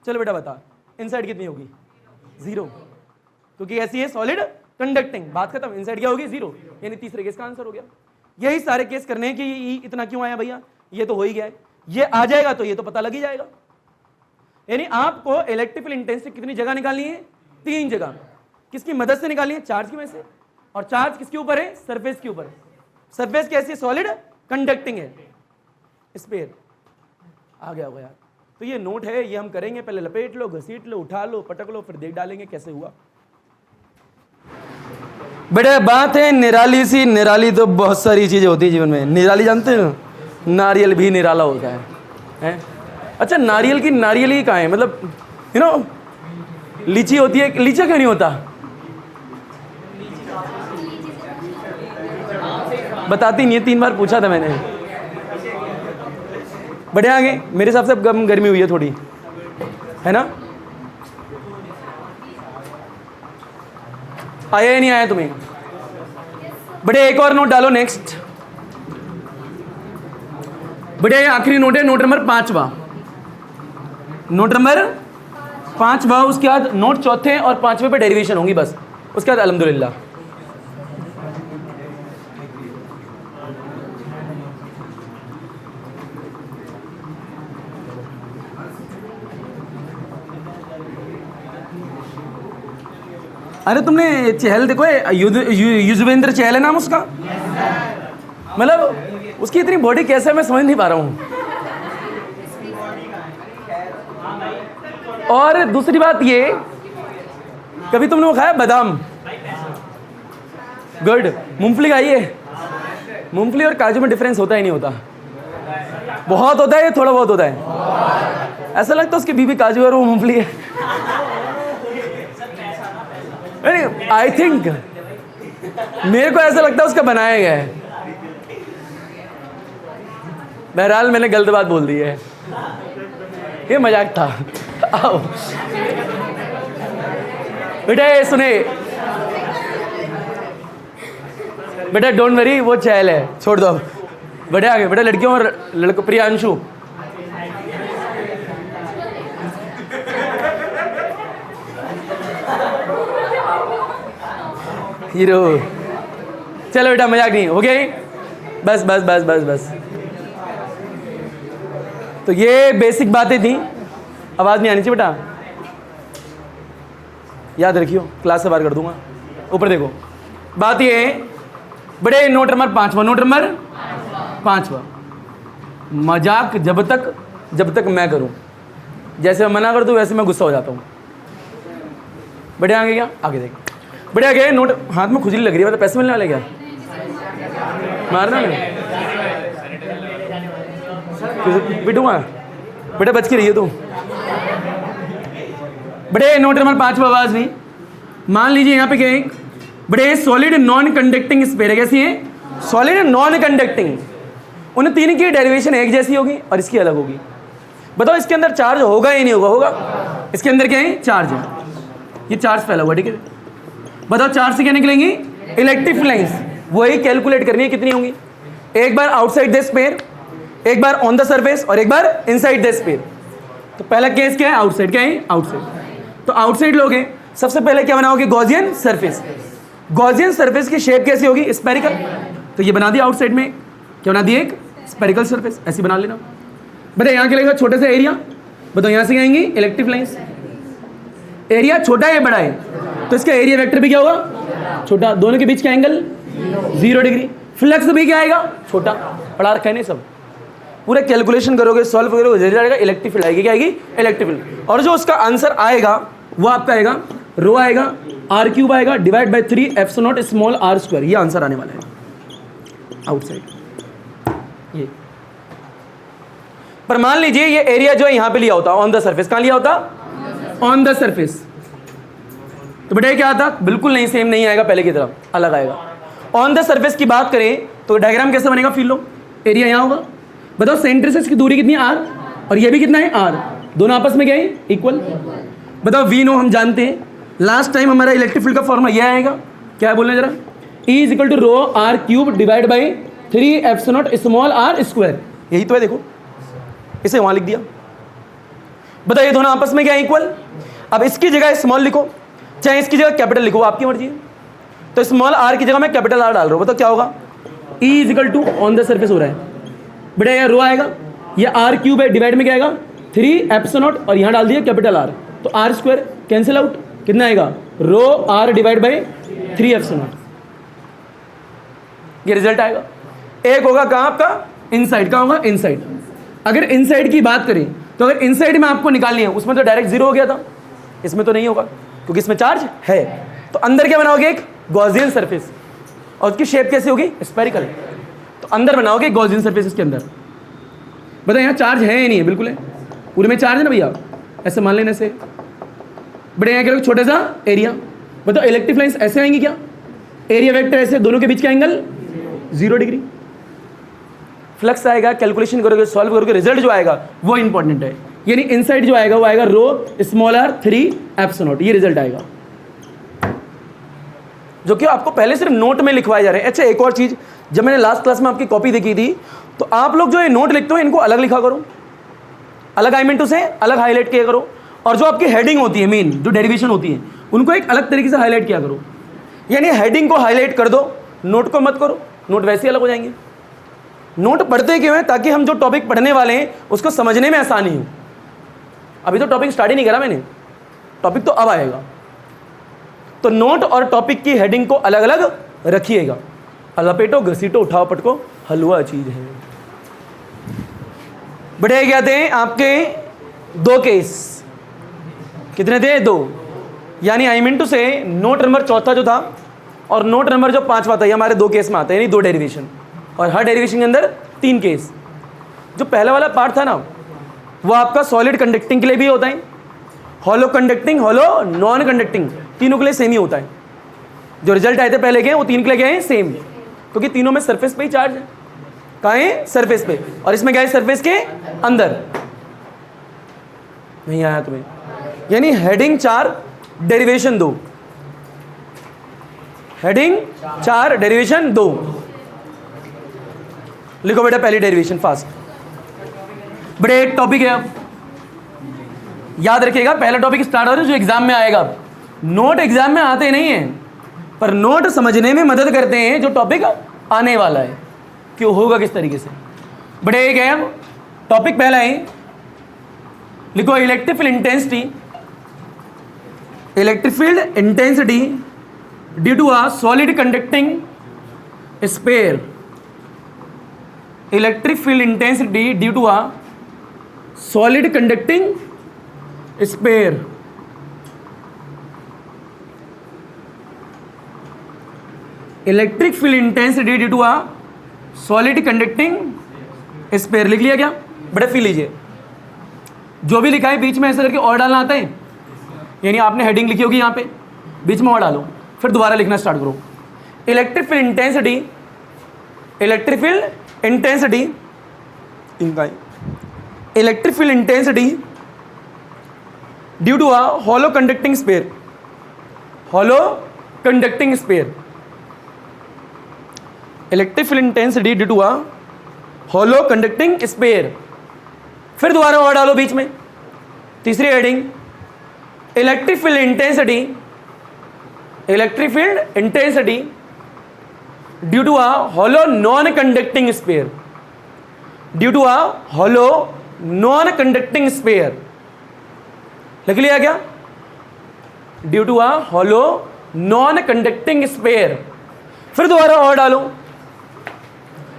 चलो बेटा बता इनसाइड कितनी होगी? 0, क्योंकि ऐसी है सॉलिड कंडक्टिंग। बात खत्म। इनसाइड क्या होगी? 0, यानी तीसरे केस का आंसर हो गया। यही सारे केस करने हैं कि इतना क्यों आया भैया? ये तो हो ही गया है, ये आ जाएगा तो ये तो पता लग ही जाएगा। यानी आपको इलेक्ट्रिकल इंटेंसिटी कितनी जगह निकालनी है? 3 जगह। किसकी मदद से निकालनी है? चार्ज की वजह से। और चार्ज किसके ऊपर है? सरफेस के ऊपर। सरफेस कैसी? सॉलिड कंडक्टिंग है, स्फीयर। आ गया होगा यार। तो ये नोट है, ये हम करेंगे। पहले लपेट लो, घसीट लो, उठा लो, पटक लो, फिर देख डालेंगे कैसे हुआ। बेटा बात है निराली सी। निराली तो बहुत सारी चीजें होती है जीवन में। निराली जानते हो? नारियल भी निराला होता है? अच्छा नारियल की नारियल ही कहाँ है? मतलब यू नो लीची होती है, लीचा क्यों नहीं होता? बताती नहीं है, 3 बार पूछा था मैंने। बढ़िया आगे मेरे हिसाब से अब गर्मी हुई है थोड़ी, है ना? आया या नहीं आया तुम्हें? बढ़िया एक और नोट डालो नेक्स्ट। बढ़िया ये आखिरी नोट है, नोट नंबर 5वां। नोट नंबर 5वां। उसके बाद नोट चौथे और 5वें पे डेरिवेशन होंगी बस, उसके बाद अल्हम्दुलिल्लाह। अरे तुमने चहल देखो, युजवेंद्र चहल है नाम उसका। मतलब उसकी इतनी बॉडी कैसे है मैं समझ नहीं पा रहा हूँ। और दूसरी बात ये, कभी तुमने वो खाया बादाम? गुड। मूंगफली खाई है? मूंगफली और काजू में डिफरेंस होता ही नहीं होता? बहुत होता है, थोड़ा बहुत होता है। ऐसा लगता है उसकी बीबी काजू और वो मूंगफली है। आई थिंक मेरे को ऐसा लगता है उसका बनाया गया है। बहरहाल मैंने गलत बात बोल दी है, ये मजाक था। आओ बेटा ये सुने, बेटा डोंट वरी, वो चैल है, छोड़ दो अब। बढ़े आगे बेटा, लड़कियों और लड़कों। प्रियांशु, हीरो। चलो बेटा मजाक नहीं, हो गया ही? बस बस बस बस बस। तो ये बेसिक बातें थी, आवाज़ नहीं आनी चाहिए बेटा, याद रखियो, क्लास से बाहर कर दूंगा। ऊपर देखो, बात ये है बड़े, नोट नंबर 5वां, नोट नंबर 5वां, मजाक जब तक मैं करूं, जैसे मैं मना कर दूं वैसे मैं गुस्सा हो जाता हूं। बड़े आगे क्या, आगे देख, बड़े आगे। नोट हाथ में खुजली लग रही है, मतलब पैसे मिलने वाले क्या, मारना नहीं पिटूंगा बेटा, बच के रहिए तुम। बड़े नोट नंबर 5वां, आवाज नहीं। मान लीजिए यहाँ पे क्या है, बड़े सॉलिड नॉन कंडक्टिंग स्फीयर है, कैसी है, सॉलिड नॉन कंडक्टिंग। उन तीन की डेरिवेशन एक जैसी होगी और इसकी अलग होगी। बताओ इसके अंदर चार्ज होगा या नहीं होगा, होगा। इसके अंदर क्या है, चार्ज है, ये चार्ज फैला हुआ, ठीक है। बताओ चार्ज से क्या निकलेंगी, इलेक्ट्रिक फ्लाइंस। वही कैलकुलेट करनी है, कितनी होंगी, एक बार आउटसाइड द स्फीयर, एक बार ऑन द सरफेस और एक बार इनसाइड द स्फीयर। तो पहला केस क्या है, आउटसाइड, क्या है, आउटसाइड। तो आउटसाइड लोगे, सबसे पहले क्या बनाओगे, गॉसियन सरफेस। गॉसियन सरफेस की शेप कैसी होगी, स्फेरिकल। तो ये बना दिया आउटसाइड में, क्या बना दिया, एक स्फेरिकल सरफेस, ऐसी बना लेना। बताइए यहाँ के लगेगा छोटे से एरिया, बताओ यहाँ से आएंगी इलेक्ट्रिक लाइंस। एरिया छोटा है बड़ा है, तो इसका एरिया वेक्टर भी क्या होगा, छोटा। दोनों के बीच का एंगल 0 डिग्री। फ्लक्स भी क्या आएगा, छोटा। पढ़ा रखा है नहीं सब, पूरे कैलकुलेशन करोगे, सॉल्व करोगे, रिजल्ट आएगा इलेक्ट्रिक फील्ड आएगी, क्या आएगी, इलेक्ट्रिक फील्ड। और जो उसका आंसर आएगा वो आपका आएगा रो आएगा, r³ आएगा divide by 3 epsilon naught small r²। ये आंसर आने वाला है आउटसाइड ये। पर मान लीजिए ये एरिया जो है यहां पे लिया होता, ऑन द सरफेस। कहां लिया होता, ऑन द सरफेस। तो बेटा क्या आता, बिल्कुल नहीं, सेम नहीं आएगा, पहले की तरह अलग आएगा। ऑन द सरफेस की बात करें तो डायग्राम कैसा बनेगा, फील लो, एरिया यहां होगा। बताओ सेंटर से इसकी दूरी कितनी है, r, और ये भी कितना है, r। दोनों आपस में क्या है, इक्वल। बताओ वी नो हम जानते हैं, लास्ट टाइम हमारा इलेक्ट्रिक फील्ड का फॉर्मूला यह आएगा, क्या बोलना जरा, E = ρ r³ divide by 3 epsilon naught small r²। यही तो है, देखो इसे वहां लिख दिया। बताओ ये दोनों आपस में क्या है, इक्वल। अब इसकी जगह स्मॉल लिखो, चाहे इसकी जगह कैपिटल लिखो, आपकी मर्जी है। तो स्मॉल r की जगह मैं कैपिटल R डाल रहा हूं। बताओ क्या होगा, E = ऑन द सरफेस हो रहा है बेटा, यह रो आएगा, ये r³ है, डिवाइड में क्या आएगा 3 एप्सिलॉन नॉट, और यहां डाल दिया कैपिटल R, तो r² कैंसिल आउट, कितना आएगा, रो r divide by 3 epsilon not. ये रिजल्ट आएगा। एक होगा कहां आपका, इनसाइड का होगा, इनसाइड। अगर इनसाइड की बात करें तो अगर इनसाइड में आपको निकालनी है, उसमें तो डायरेक्ट 0 हो गया था, इसमें तो नहीं होगा क्योंकि इसमें चार्ज है। तो अंदर क्या बनाओगे, एक गॉसियन सरफेस, और उसकी शेप कैसी होगी, स्फेरिकल। तो अंदर बनाओगे गॉसियन सरफेस, इसके अंदर। बताओ यहाँ चार्ज है या नहीं है, बिल्कुल है, पूरे में चार्ज है ना भैया, ऐसे मान लेने से। बड़े यहाँ करोगे छोटा सा एरिया। बताओ इलेक्ट्रिक लाइंस ऐसे आएंगी क्या, एरिया वेक्टर ऐसे, दोनों के बीच का एंगल 0 डिग्री। फ्लक्स आएगा, कैलकुलेशन करोगे, सॉल्व करोगे, रिजल्ट जो आएगा वो इंपॉर्टेंट है। यानी इनसाइड जो आएगा वो आएगा रो स्मॉल r 3 एप्सिलॉन नॉट, ये रिजल्ट आएगा, जो कि आपको पहले सिर्फ नोट में लिखवाए जा रहे हैं। अच्छा एक और चीज, जब मैंने लास्ट क्लास में आपकी कॉपी देखी थी, तो आप लोग जो ये नोट लिखते हो इनको अलग लिखा करो, अलग आई मीन से अलग हाईलाइट किया करो। और जो आपकी हेडिंग होती है, मेन जो डेरिवेशन होती है, उनको एक अलग तरीके से हाईलाइट किया करो। यानी हेडिंग को हाईलाइट कर दो, नोट को मत करो, नोट वैसे ही अलग हो जाएंगे। नोट पढ़ते क्यों है, ताकि हम जो टॉपिक पढ़ने वाले हैं उसको समझने में आसानी हो। अभी तो टॉपिक स्टार्ट ही नहीं करा मैंने, टॉपिक तो अब आएगा। तो नोट और टॉपिक की हेडिंग को अलग अलग रखिएगा। लपेटो, घसीटो, उठाओ, पटको, हलवा चीज है। बढ़े क्या थे आपके 2 केस, कितने थे, 2। यानी आई मीन टू से नोट नंबर 4 जो था और नोट नंबर जो 5वां था, ये हमारे 2 केस में आता है, यानी 2 डेरिवेशन, और हर डेरिवेशन के अंदर 3 केस। जो पहला वाला पार्ट था ना, वो आपका सॉलिड कंडक्टिंग के लिए भी होता है, hollow conducting, hollow non conducting, तीनों के लिए सेम ही होता है। जो रिजल्ट आए थे पहले के, वो 3 के लिए क्या है, सेम, क्योंकि तीनों में सरफेस पे ही चार्ज है। कहाँ है, सरफेस पे, और इसमें क्या है, सरफेस के अंदर। नहीं आया तुम्हें, यानी हेडिंग 4 डेरिवेशन 2, हेडिंग 4, डेरिवेशन 2। लिखो बेटा पहली डेरिवेशन फास्ट। बड़े एक टॉपिक है, अब याद रखिएगा पहला टॉपिक स्टार्ट हो रहा है जो एग्जाम में आएगा। नोट एग्जाम में आते नहीं हैं, पर नोट समझने में मदद करते हैं जो टॉपिक आने वाला है कि वो होगा किस तरीके से। बड़े एक है, अब टॉपिक पहला है, लिखो electric field intensity. Electric field intensity due to a solid conducting sphere. Electric field intensity due to a solid conducting sphere. Electric field intensity due to a solid conducting sphere. लिख लिया क्या? बड़े feel लीजिए, जो भी लिखा है बीच में ऐसे करके और डालना आता है, यानी आपने हेडिंग लिखी होगी यहाँ पे, बीच में और डालो, फिर दोबारा लिखना स्टार्ट करो। Electric field intensity, electric field intensity, इनका electric field intensity due to a hollow conducting sphere. Hollow conducting sphere. Electric field intensity due to a hollow conducting sphere. फिर दोबारा और डालो बीच में, तीसरी heading electric field intensity, electric field intensity due to a hollow non conducting sphere. Due to a hollow non conducting sphere. लिख लिया क्या? Due to a hollow non conducting sphere. फिर दोबारा और डालो,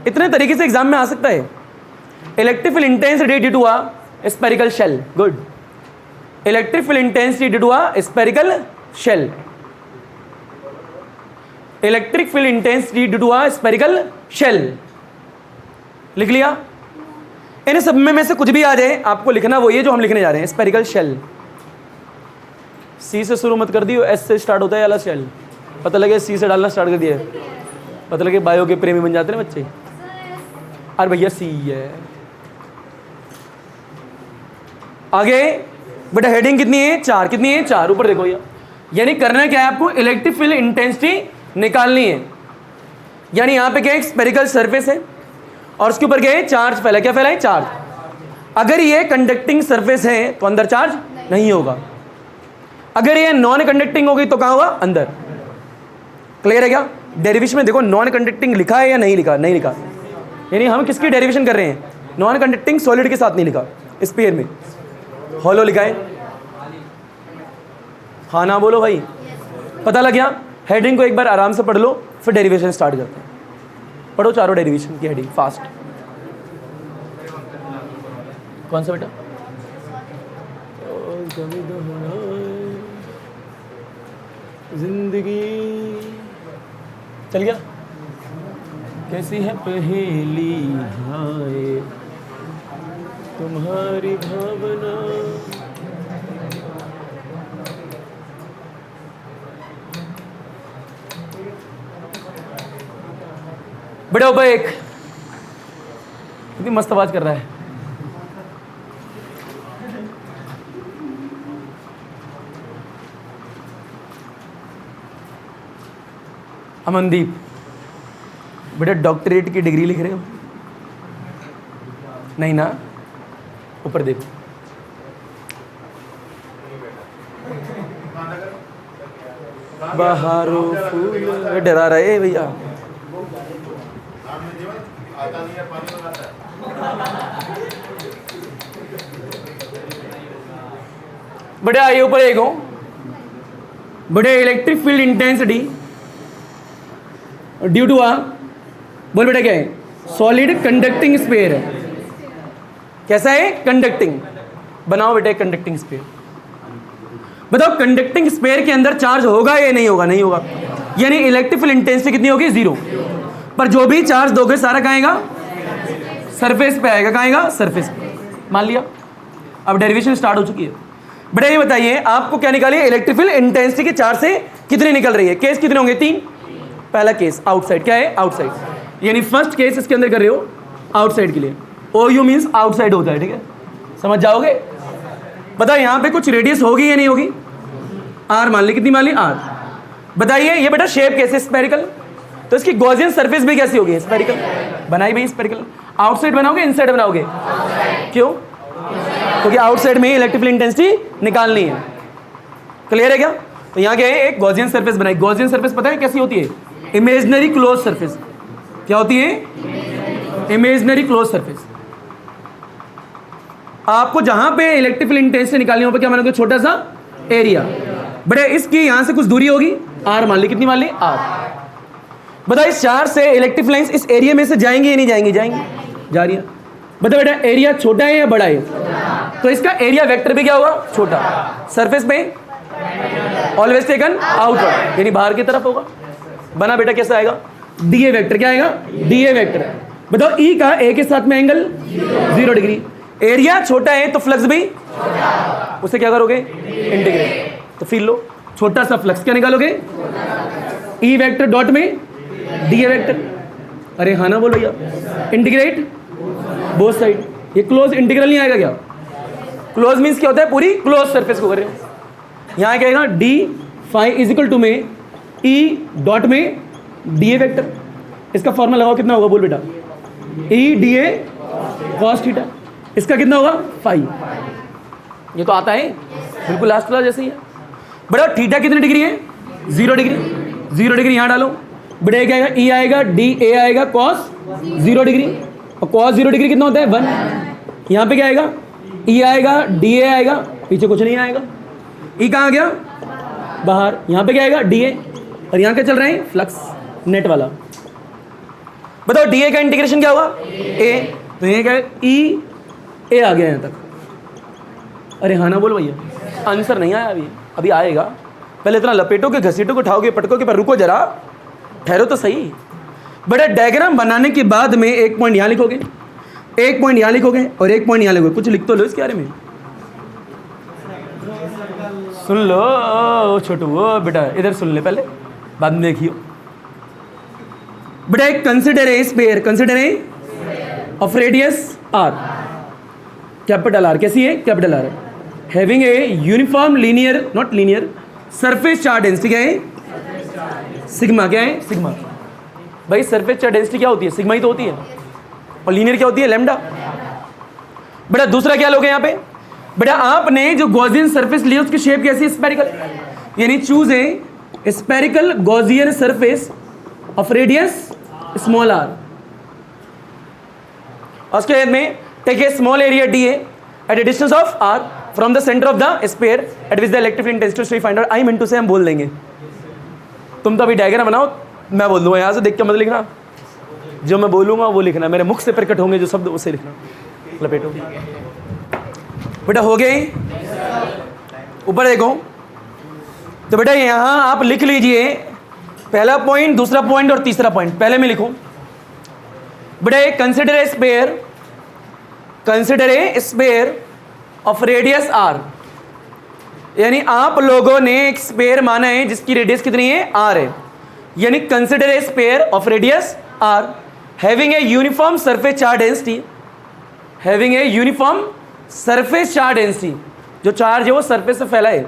इतने तरीके से एग्जाम में आ सकता है। Electric field intensity due to a spherical shell. Good. Electric field intensity due to a spherical shell. Electric field intensity due to a spherical shell. लिख लिया? इन सब में से कुछ भी आ जाए आपको लिखना वही है जो हम लिखने जा रहे हैं, स्फेरिकल शेल। सी से शुरू मत कर दियो, एस से स्टार्ट होता है वाला शेल। पता लगे सी से डालना स्टार्ट कर दिया, पता लगे बायो के प्रेमी बन जाते हैं बच्चे। अरे भैया सी है। आगे बेटा हेडिंग कितनी है? 4। कितनी है? 4। ऊपर देखो ये, यानी करना क्या है आपको? इलेक्ट्रिक फील्ड इंटेंसिटी निकालनी है। यानी यहां पे क्या है? स्फेरिकल सरफेस है और उसके ऊपर क्या है? चार्ज फैला। क्या फैला है? चार्ज। अगर ये कंडक्टिंग सरफेस है तो अंदर चार्ज नहीं होगा, अगर ये नॉन कंडक्टिंग होगी तो कहां होगा? अंदर। क्लियर है क्या? डेरिवेशन में देखो नॉन कंडक्टिंग लिखा है या नहीं लिखा? नहीं लिखा, यानी हम किसकी डेरिवेशन कर रहे हैं? नॉन कंडक्टिंग सॉलिड के साथ नहीं लिखा, स्फीयर में हॉलो लिखा है। हाँ ना बोलो भाई, पता लग गया? हेडिंग को एक बार आराम से पढ़ लो, फिर डेरिवेशन स्टार्ट करते हैं। पढ़ो चारों डेरिवेशन की हेडिंग फास्ट। कौन सा बेटा? जिंदगी चल गया। कैसी है पहेली हाय तुम्हारी भावना। बड़े ऊपर एक कितनी मस्त आवाज कर रहा है। अमनदीप, बेटा डॉक्टरेट की डिग्री लिख रहे हो? नहीं ना, ऊपर देखो। बहारों फूल डरा रहे भैया। बड़े आइए ऊपर एक हो। बड़े electric field intensity due to आ, बोल बेटा क्या है? सॉलिड कंडक्टिंग स्फीयर है। कैसा है? कंडक्टिंग। बनाओ बेटा कंडक्टिंग स्फीयर। बताओ कंडक्टिंग स्फीयर के अंदर चार्ज होगा या नहीं होगा? नहीं होगा, यानी इलेक्ट्रिक फील्ड इंटेंसिटी कितनी होगी? 0। पर जो भी चार्ज दोगे सारा कहाँ आएगा? सरफेस पे आएगा। कहाँ आएगा? सरफेस पे। मान लिया? अब डेरिवेशन स्टार्ट हो चुकी है। बेटा ये बताइए आपको क्या निकाली है? इलेक्ट्रिक फील्ड इंटेंसिटी के चार्ज से कितनी निकल रही है? केस कितने होंगे? 3। पहला केस आउटसाइड। क्या है? आउटसाइड, यानी फर्स्ट केस इसके अंदर कर रहे हो आउटसाइड के लिए। ओ यू मीन्स आउटसाइड होता है, ठीक है? समझ जाओगे? बताओ यहाँ पे कुछ रेडियस होगी या नहीं होगी? आर मान ली। कितनी मान ली? आर। बताइए ये बेटा शेप कैसे स्फेरिकल, तो इसकी गॉसियन सरफेस भी कैसी होगी स्फेरिकल, बनाई भाई स्फेरिकल। आउटसाइड बनाओगे इनसाइड बनाओगे, क्यों, क्योंकि आउटसाइड में ही इलेक्ट्रिकल इंटेंसिटी निकालनी है। क्लियर है क्या? तो यहाँ क्या है, एक गॉसियन सरफेस बनाई। गॉसियन सरफेस पता है कैसी होती है, इमेजिनरी क्लोज सरफेस। क्या होती है, इमेजिनरी क्लोज सरफेस। आपको जहां पे इलेक्ट्रिकल इंटेंसिटी निकालनी हो क्या मानोगे, छोटा सा एरिया। बड़े इसकी यहां से कुछ दूरी होगी आर, मान ली कितनी मान ली आर। बताओ इस चार से इलेक्ट्रिक लाइंस इस एरिया में से जाएंगे या नहीं जाएंगे, जाएंगे, जा रही है। बताओ बेटा एरिया छोटा है या बड़ा है, तो इसका एरिया वेक्टर भी क्या होगा, छोटा। सरफेस पे ऑलवेज टेकन आउटवर्ड, यानी बाहर की तरफ होगा। बना बेटा कैसा आएगा, डी ए वेक्टर। क्या आएगा, डी ए वेक्टर। बताओ ई का ए के साथ में एंगल 0 डिग्री। एरिया छोटा है तो फ्लक्स भी, उसे क्या करोगे, इंटीग्रेट। तो फिर लो छोटा सा फ्लक्स क्या निकालोगे, ई वेक्टर डॉट में डी ए वेक्टर। अरे हाँ ना बोलो यार, इंटीग्रेट बोथ साइड। ये क्लोज इंटीग्रल नहीं आएगा क्या, क्लोज मीन्स क्या होता है, पूरी क्लोज सरफेस को कर रहे हो। यहाँ क्या आएगा, D phi is equal to में ई डॉट में डी ए वेक्टर। इसका फॉर्मूला लगाओ, कितना होगा बोल बेटा, E D A cos theta. इसका कितना होगा, फाई। ये तो आता है बिल्कुल लास्ट वाला जैसे ही है। बड़ा थीटा कितनी डिग्री है, 0 डिग्री। 0 डिग्री यहाँ डालो, बड़ा क्या आएगा, ई आएगा, डी ए आएगा कॉस 0 डिग्री। और कॉस 0 डिग्री कितना होता है, 1। यहाँ पे क्या आएगा, ई आएगा, डी ए आएगा, पीछे कुछ नहीं आएगा। ई कहाँ गया, बाहर। यहाँ पे क्या आएगा, डी ए। और यहाँ क्या चल रहे हैं, फ्लक्स नेट वाला। बताओ डी ए का इंटीग्रेशन क्या होगा, ए। तो ये क्या है, ई ए आ गया यहाँ तक। अरे हाँ ना बोलो भैया, आंसर नहीं आया अभी, अभी आएगा। पहले इतना लपेटोगे, घसीटोगे, उठाओगे, पटकोगे, पर रुको जरा, ठहरो तो सही। बड़ा डायग्राम बनाने के बाद में एक पॉइंट यहाँ लिखोगे, एक पॉइंट यहाँ लिखोगे और एक पॉइंट यहाँ लिखोगे। कुछ लिख तो लो इसके बारे में, सुन लो छोटू, वो बेटा इधर सुन ले पहले, बाद में देखियो। बेटा एक consider a sphere, consider a of radius R, capital R. कैसी है, capital R. Having a uniform linear, not linear, surface charge density क्या है, सिग्मा। क्या है, सिग्मा। भाई सरफेस चार्ज डेंसिटी क्या होती है, सिग्मा ही तो होती है। और लीनियर क्या होती है, लैम्डा। बेटा दूसरा क्या लोगे यहाँ पे, बेटा आपने जो गॉसियन सरफेस ली उसकी शेप कैसी है, स्फेरिकल। यानी choose a spherical Gaussian surface of radius small R. उसके बाद में take a small area D at a distance of R from the centre of the sphere at which the electric intensity find out. I mean to say हम बोल देंगे, तुम तो अभी diagram बनाओ, मैं बोल दूंगा। यहाँ से देख के मत लिखना, जो मैं बोलूंगा वो लिखना, मेरे मुख से प्रकट होंगे जो शब्द उसे लिखना। लपेटो बेटा, हो गए ऊपर देखो। तो बेटा यहाँ आप लिख लीजिए पहला पॉइंट, दूसरा पॉइंट और तीसरा पॉइंट। पहले में लिखो बेटा, एक consider a sphere, consider a sphere of radius R. यानी आप लोगों ने एक स्फीयर माना है जिसकी रेडियस कितनी है, आर है। यानी consider a sphere of radius R having a uniform surface charge density, having a uniform surface charge density, जो चार्ज है वो सरफेस से फैला है।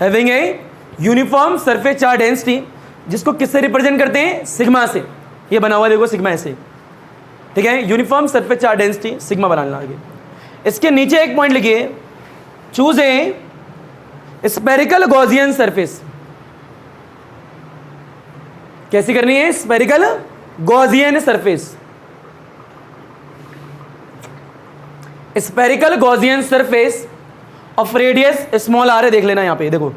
Having a uniform surface charge density, जिसको किससे रिप्रेजेंट करते हैं, सिग्मा से। ये बना हुआ देखो सिग्मा ऐसे, ठीक है। Uniform surface charge density sigma बनाना आगे। इसके नीचे एक पॉइंट लिखिए, choose a spherical Gaussian surface. कैसी करनी है, spherical Gaussian surface. Spherical Gaussian surface of radius small r है, देख लेना यहाँ पे देखो,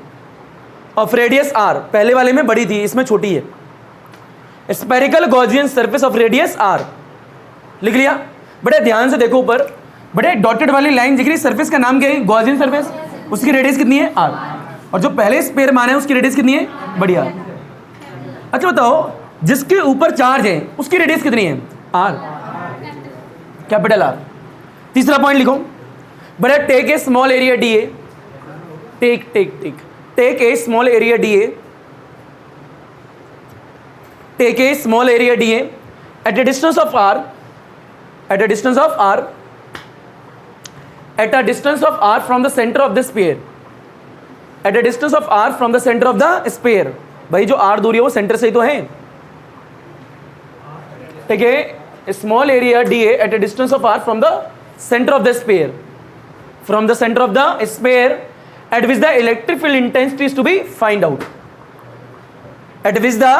ऑफ रेडियस आर। पहले वाले में बड़ी थी, इसमें छोटी है। Spherical Gaussian surface of radius R लिख लिया। बड़े ध्यान से देखो ऊपर, बड़े डॉटेड वाली लाइन दिख रही, सरफेस का नाम क्या है, गॉसियन सरफेस। उसकी रेडियस कितनी है, आर। और जो पहले स्फीयर माना है उसकी रेडियस कितनी है, बड़ी आर। अच्छा बताओ, जिसके ऊपर चार्ज है उसकी रेडियस कितनी है, आर, कैपिटल आर। तीसरा पॉइंट लिखो, बड़ा take a small area D A, take a small area D A, take a small area D A at a distance of R, at a distance of r from the center of the sphere, at a distance of r from the centre of the sphere. भाई जो r दूरी है वो centre से ही तो है, ठीक है। Small area dA at a distance of r from the centre of the sphere, from the centre of the sphere at which the electric field intensity is to be find out, at which the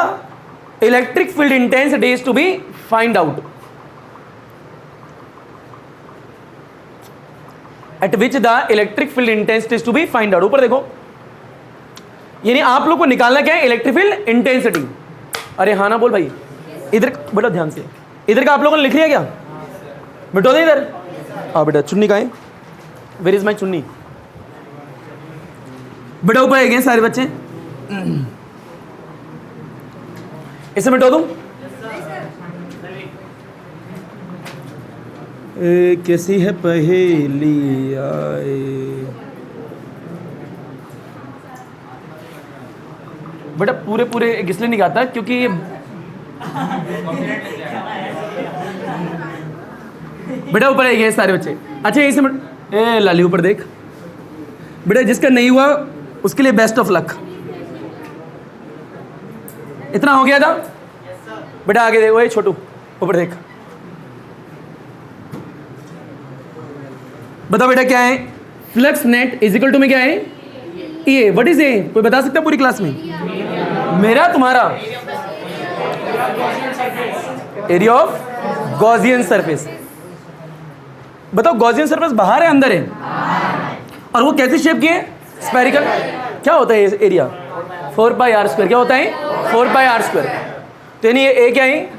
electric field intensity is to be find out, at which the electric field intensity is to be find out। ऊपर देखो, यानी आप लोग को निकालना क्या है, electric field intensity. अरे हाँ ना बोल भाई, इधर बेटा ध्यान से, इधर का आप लोगों ने लिख लिया क्या, बेटो दे इधर। हाँ बेटा, चुन्नी कहाँ है, वेयर इज माई चुन्नी, बेटा ऊपर है सारे बच्चे, इसे मिटो दूं। कैसी है पहेली आए, बेटा पूरे पूरे इसलिए नहीं गाता क्योंकि ये बेटा ऊपर है सारे बच्चे। अच्छा इसे ए लाली ऊपर देख बेटा, जिसका नहीं हुआ उसके लिए बेस्ट ऑफ लक। इतना हो गया था बेटा, आगे देखो, ये छोटू ऊपर देख, बताओ बेटा क्या है, flux net is equal to में क्या है, ये व्हाट इज ये, कोई बता सकता है पूरी क्लास में, मेरा तुम्हारा एरिया ऑफ गॉसियन सरफेस। बताओ गॉसियन सरफेस बाहर है अंदर है, और वो कैसी शेप की है, स्फेरिकल। क्या होता है ये एरिया, 4πr²। क्या होता है, 4πr²। तो यानी ये क्या है,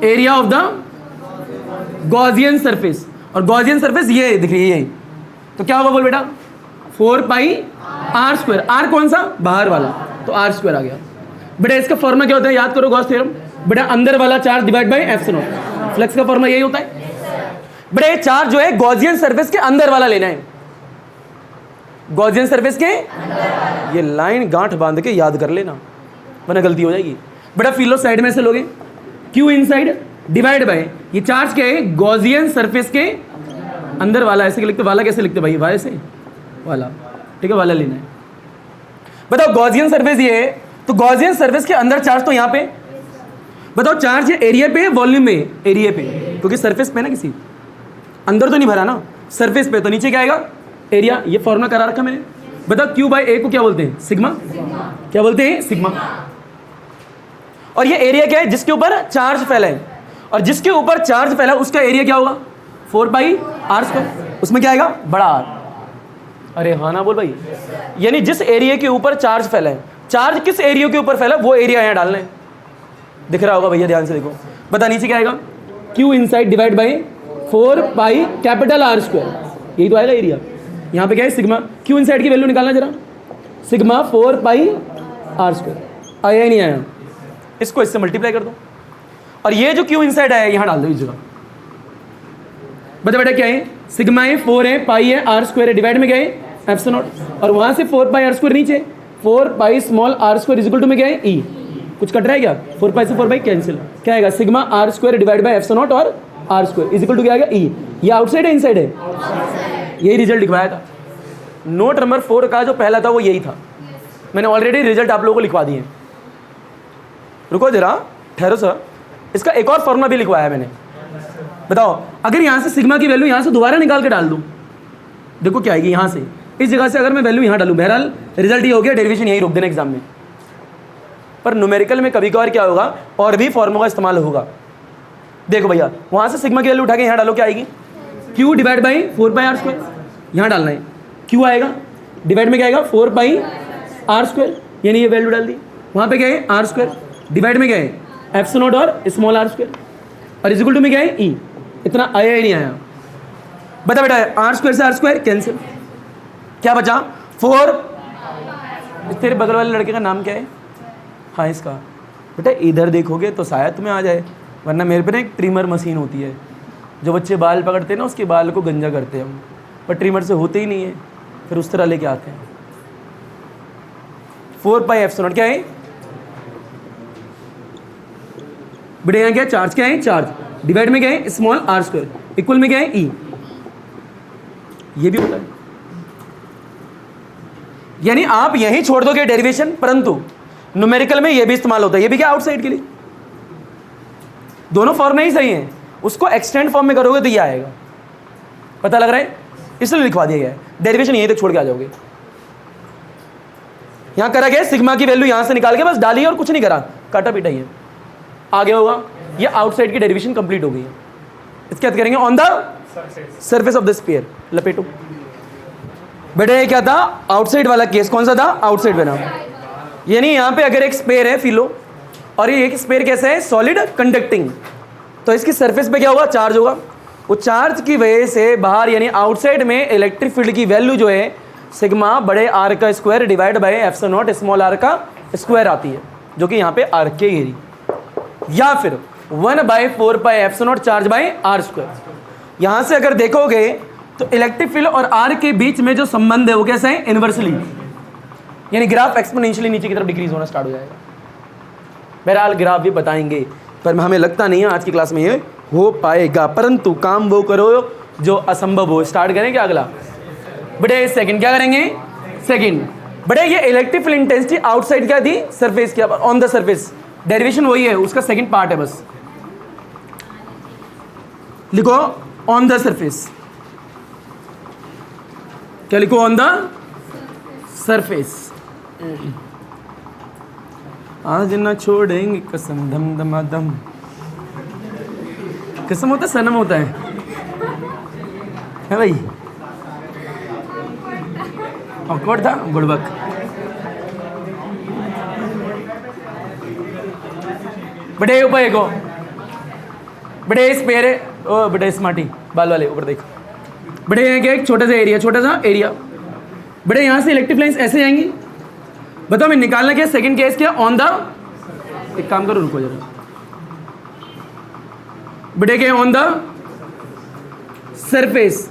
area of the Gaussian surface, और गॉसियन सरफेस ये दिख रही है। तो क्या होगा बोल बेटा, 4πr²। r कौन सा, बाहर वाला, तो r² आ गया। बेटा इसका फॉर्मूला क्या होता है, याद करो गॉस थ्योरम। बेटा अंदर वाला चार्ज डिवाइड बाय ε0, फ्लक्स का फॉर्मूला यही होता है। बेटा ये चार्ज जो है गॉसियन सरफेस के अंदर वाला लेना है, गॉसियन सरफेस के, ये लाइन गांठ बांध के याद कर लेना वरना गलती हो जाएगी। बेटा फिर लो साइड में से लोगे, Q इनसाइड डिवाइड बाय, ये चार्ज क्या है, गॉसियन सरफेस के अंदर वाला। ऐसे लिखते, वाला कैसे लिखते भाई, वाले से वाला, ठीक है, वाला लेना है। बताओ गॉसियन सरफेस ये है, तो गॉसियन सरफेस के अंदर चार्ज तो यहाँ पे, बताओ चार्ज है एरिया पे, वॉल्यूम में, एरिया पे, क्योंकि सरफेस पे ना, किसी अंदर तो नहीं भरा ना, सरफेस पे, तो नीचे क्या आएगा, एरिया। ये फॉर्मूला करा रखा मैंने। बताओ Q/A को क्या बोलते हैं, सिग्मा। क्या बोलते हैं, सिग्मा। और ये एरिया क्या है, जिसके ऊपर चार्ज फैला है, और जिसके ऊपर चार्ज फैला उसका एरिया क्या होगा, 4πr²। उसमें क्या आएगा, बड़ा R। अरे हाँ ना बोल भाई, यानी जिस एरिया के ऊपर चार्ज फैला है, चार्ज किस एरिया के ऊपर फैला वो एरिया यहाँ डालना है। दिख रहा होगा भैया, ध्यान से देखो। बता नीचे क्या आएगा, Q inside divide by 4πR²। यही तो आएगा एरिया। यहाँ पे क्या है, सिग्मा। Q इनसाइड की वैल्यू निकालना जरा, सिग्मा 4πR²। आया ही नहीं आया, इसको इससे मल्टीप्लाई कर दो, और ये जो Q इनसाइड आया यहाँ डाल दो इस जगह। बता बेटा क्या है, सिग्मा है, 4 है, पाई है, R² है, डिवाइड में क्या है, ε0, और वहाँ से 4πR² नीचे, 4π small R² is equal to में क्या है, E। कुछ कट रहा है क्या, 4π से 4π कैंसिल, क्या आएगा, सिग्मा R² डिवाइड बाई ε0 और R² इज इक्वल टू क्या आएगा, E। ये आउटसाइड है, इनसाइड है, यही रिजल्ट लिखवाया था। नोट नंबर 4 का जो पहला था वो यही था। मैंने ऑलरेडी रिजल्ट आप लोगों को लिखवा दिए। रुको जरा, ठहरो सर, इसका एक और फॉर्मूला भी लिखवाया है मैंने। बताओ अगर यहाँ से सिग्मा की वैल्यू यहाँ से दोबारा निकाल के डाल दूँ, देखो क्या आएगी, यहाँ से इस जगह से अगर मैं वैल्यू यहाँ डालूँ, बहरहाल रिजल्ट ये हो गया, डेरिवेशन यही रोक देना एग्जाम में। पर न्यूमेरिकल में कभी कभार क्या होगा, और भी फॉर्मूला इस्तेमाल होगा। देखो भैया, वहाँ से सिग्मा की वैल्यू उठा के यहाँ डालो, क्या आएगी, Q डिवाइड बाई 4πR²। यहाँ डालना है, Q आएगा, डिवाइड में क्या आएगा, 4πR², यानी ये वैल्यू डाल दी। वहाँ पे क्या है, R², डिवाइड में क्या है, ε0 और स्मॉल R², और इज इक्वल टू में क्या है, E। इतना आया ही नहीं आया। बता बेटा, R² से R² कैंसिल, क्या बचा, 4। तेरे बगल वाले लड़के का नाम क्या है, हाँ इसका। बेटा इधर देखोगे तो शायद तुम्हें आ जाए, वरना मेरे पे ना एक ट्रिमर मशीन होती है, जो बच्चे बाल पकड़ते हैं ना उसके बाल को गंजा करते हैं हम, पर ट्रिमर से होते ही नहीं है, फिर उस तरह लेके आते हैं। 4πε0 क्या है बेटा, यहाँ क्या है, चार्ज क्या है, चार्ज डिवाइड में क्या है, स्मॉल R² इक्वल में क्या है, E। ये भी होता है, यानी आप यहीं छोड़ दोगे डेरिवेशन, परंतु न्यूमेरिकल में ये भी इस्तेमाल होता है। ये भी क्या आउटसाइड के लिए, दोनों फॉर्म नहीं सही हैं, उसको एक्सटेंड फॉर्म में करोगे तो ये आएगा। पता लग रहा है, इसलिए लिखवा दिया गया है। डेरिवेशन यहीं तक छोड़ के आ जाओगे। यहां करा गया सिग्मा की वैल्यू यहां से निकाल के बस डाली और कुछ नहीं करा, काटा पीटा ही है। आगे होगा ये आउटसाइड की डेरिवेशन कंप्लीट हो गई है। इसके बाद करेंगे on the surface of the sphere, लपेटो। बेटे क्या था आउटसाइड वाला केस, कौन सा था, आउटसाइड बना। यानी यहां पे अगर एक स्फीयर है फिलो, और ये एक स्फीयर कैसा है, सॉलिड कंडक्टिंग, तो इसकी सरफेस पे क्या होगा, चार्ज होगा। वो चार्ज की वजह से बाहर यानी आउटसाइड में इलेक्ट्रिक फील्ड की वैल्यू जो है सिग्मा बड़े आर का square divide by epsilon naught small R का स्क्वायर आती है, जो कि यहाँ पे आर के एरी, या फिर 1/4 pi epsilon naught charge by R square. यहाँ से अगर देखोगे तो इलेक्ट्रिक फील्ड और आर के बीच में जो संबंध है वो कैसा है, इनवर्सली, यानी ग्राफ एक्सपोनेंशियली नीचे की तरफ डिक्रीज होना स्टार्ट हो जाएगा। बहरहाल ग्राफ भी बताएंगे, पर हमें लगता नहीं है आज की क्लास में ये हो पाएगा, परंतु काम वो करो जो असंभव हो। स्टार्ट करें क्या अगला, बड़े सेकंड क्या करेंगे, सेकंड बड़े ये इलेक्ट्रिक फील्ड इंटेंसिटी आउटसाइड क्या थी, सरफेस क्या, ऑन द सरफेस, डेरिवेशन वही है, उसका सेकंड पार्ट है। बस लिखो ऑन द सरफेस, क्या लिखो, ऑन द सरफेस। आज न छोड़ेंगे कसम धम धमाधम, कसम होता है सनम होता है भाई, ऑकवर्ड था बुड़बक। बड़े ऊपर देखो, बड़े इस पेड़ है, ओ बड़े स्मार्टी बाल वाले ऊपर देखो, बड़े हैं क्या, एक छोटा सा एरिया, छोटा सा एरिया, बड़े यहाँ से इलेक्ट्रिक लाइन्स ऐसे आएंगी। बताओ मैं निकालना क्या, सेकंड केस क्या, ऑन द, एक काम करो रुको जरा, बड़े क्या ऑन द सरफेस।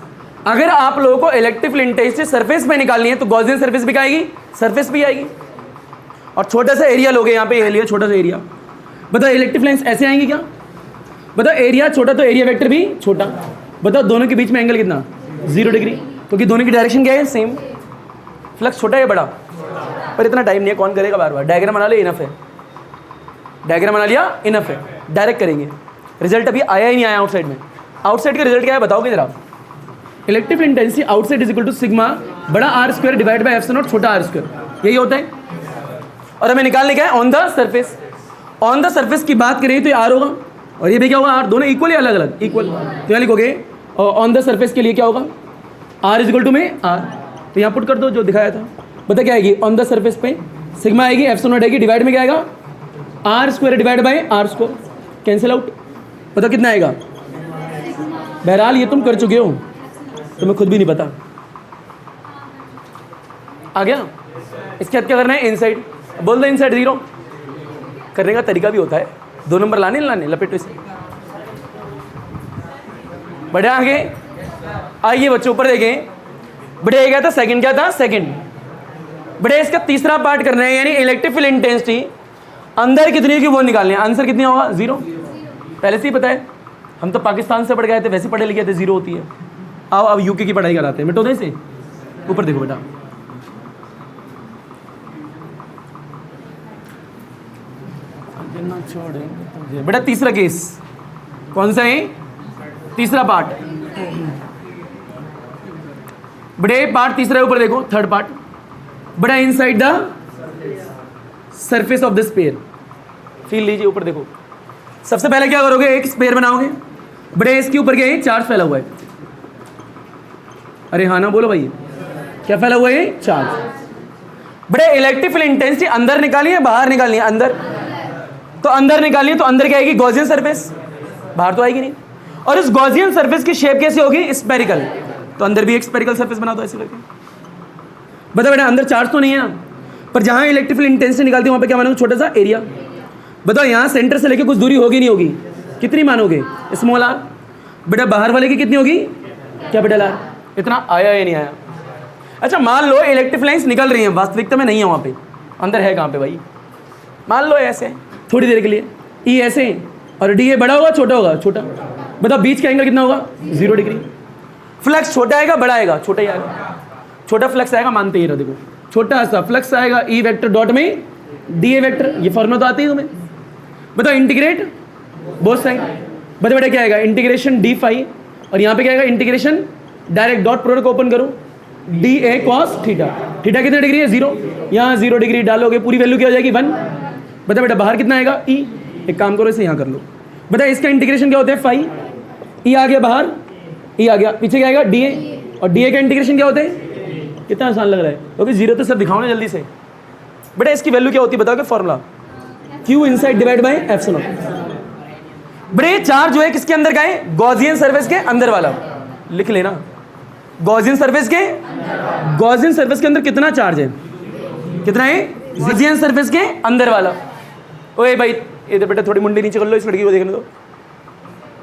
अगर आप लोगों को इलेक्ट्रिक फील्ड इंटेंसिटी सरफेस पे निकालनी है तो गॉसियन सरफेस भी आएगी, सरफेस भी आएगी, और छोटा सा एरिया लोगे, यहाँ पे लिया छोटा सा एरिया। बताओ इलेक्ट्रिक लाइन्स ऐसे आएंगी क्या, बताओ एरिया छोटा तो एरिया वेक्टर भी छोटा। बताओ दोनों के बीच में एंगल कितना, 0 डिग्री, क्योंकि दोनों की डायरेक्शन क्या है, सेम। फ्लक्स छोटा है बड़ा, पर इतना टाइम नहीं है, कौन करेगा बार बार। डायग्राम बना लिया इनफ है, डायग्राम बना लिया इनफ है, डायरेक्ट करेंगे। रिजल्ट अभी आया ही नहीं आया आउटसाइड में। आउटसाइड का रिजल्ट क्या है बताओगे जरा, electric field intensity outside is equal to sigma बड़ा R square divide by epsilon naught छोटा आर स्क्वायर, यही होता है। और हमें निकालने क्या है, on the surface. On the surface की बात करें तो ये आर होगा, और ये भी क्या होगा, आर, दोनों इक्वल या अलग अलग, इक्वल। तो यहाँ लिखोगे ऑन द सरफेस के लिए क्या होगा, आर इज इक्वल टू में आर, तो यहाँ पुट कर दो जो दिखाया था। बता क्या आएगी, ऑन द सरफेस पे सिग्मा आएगी, एप्सिलॉन नॉट आएगी, डिवाइड में क्या आएगा, R square divide by R square, cancel out. पता कितना आएगा, बहरहाल ये तुम कर चुके हो, तुम्हें खुद भी नहीं पता। आ गया। इसके बाद क्या करना है, इनसाइड बोल दो, इनसाइड 0 करने का तरीका भी होता है, 2 नंबर लाने लपेटो इसे। बढ़िया आगे आइए बच्चों, ऊपर देखें। बढ़िया क्या था, सेकंड क्या था, सेकंड। बढ़िया इसका तीसरा पार्ट करना है, यानी इलेक्ट्रिक फील्ड इंटेंसिटी अंदर कितनी होगी वो निकालने है। आंसर कितनी होगा, 0। पहले से ही पता है, हम तो पाकिस्तान से पढ़ गए थे, वैसे पढ़े लिखे थे, 0 होती है। आओ अब यूके की पढ़ाई कराते हैं, मिटो दे से ऊपर देखो बेटा। बेटा तीसरा केस कौन सा है, तीसरा पार्ट, बड़े पार्ट तीसरा ऊपर देखो, थर्ड पार्ट। बड़ा inside the surface of the sphere, feel लीजिए ऊपर देखो। सबसे पहले क्या करोगे, एक स्फीयर बनाओगे। बड़े इसके ऊपर क्या है, चार्ज फैला हुआ है। अरे हाँ ना बोलो भाई, क्या फैला हुआ है, चार्ज। बड़े इलेक्ट्रिक फील्ड इंटेंसिटी अंदर निकालिए या बाहर निकालनी है, अंदर। तो अंदर निकालिए तो अंदर क्या आएगी, गॉसियन सरफेस, बाहर तो आएगी नहीं। और इस गॉसियन सरफेस की शेप कैसी होगी, स्फेरिकल, तो अंदर भी एक स्फेरिकल सरफेस बना दो ऐसे करके। बता बेटा अंदर चार्ज तो नहीं है, पर जहां इलेक्ट्रिक फील्ड इंटेंसिटी निकालती है वहां पे क्या मानोगे, छोटा सा एरिया। बताओ यहाँ सेंटर से लेके कुछ दूरी होगी नहीं होगी, कितनी मानोगे, स्मॉल आर। बेटा बाहर वाले की कितनी होगी, कैपिटल आर। इतना आया या नहीं आया। अच्छा मान लो इलेक्ट्रिक लाइन्स निकल रही हैं, वास्तविकता में नहीं है वहाँ पे, अंदर है कहाँ पे भाई। मान लो ऐसे थोड़ी देर के लिए, ई ऐसे और डी ए बड़ा होगा छोटा होगा, छोटा। बताओ बीच का एंगल कितना होगा, 0 डिग्री। फ्लक्स छोटा आएगा बड़ा आएगा, छोटा ही आएगा। छोटा फ्लक्स आएगा, मानते ही रहो, देखो छोटा सा फ्लक्स आएगा ई वेक्टर डॉट में डी ए वेक्टर, ये फॉर्मूला तो आती है तुम्हें। बताओ इंटीग्रेट बोथ साइड, बड़े बड़े क्या आएगा इंटीग्रेशन डी फाई, और यहाँ पे क्या आएगा integration direct dot product open करो d A cos theta, theta कितने डिग्री है 0, यहाँ 0 डिग्री डालोगे पूरी वैल्यू क्या हो जाएगी 1। बता बेटा बाहर कितना आएगा ई, एक काम करो इसे यहाँ कर लो। बता इसका इंटीग्रेशन क्या होता है फाई, ई आ गया बाहर, ई आ गया, पीछे क्या आएगा डी ए, और डी ए का इंटीग्रेशन क्या होता है, कितना आसान लग रहा है क्योंकि 0 तो सब दिखाओ ना जल्दी से। बेटा इसकी वैल्यू क्या होती है बताओगे formula, Q inside divide by epsilon. बड़े चार्ज जो है किसके अंदर का है, गॉसियन सरफेस के अंदर वाला, लिख लेना गॉसियन सरफेस के अंदर कितना चार्ज है, कितना है गॉसियन सरफेस के अंदर वाला। ओए भाई इधर बेटा थोड़ी मुंडी नीचे कर लो, इस लड़की को देखने दो।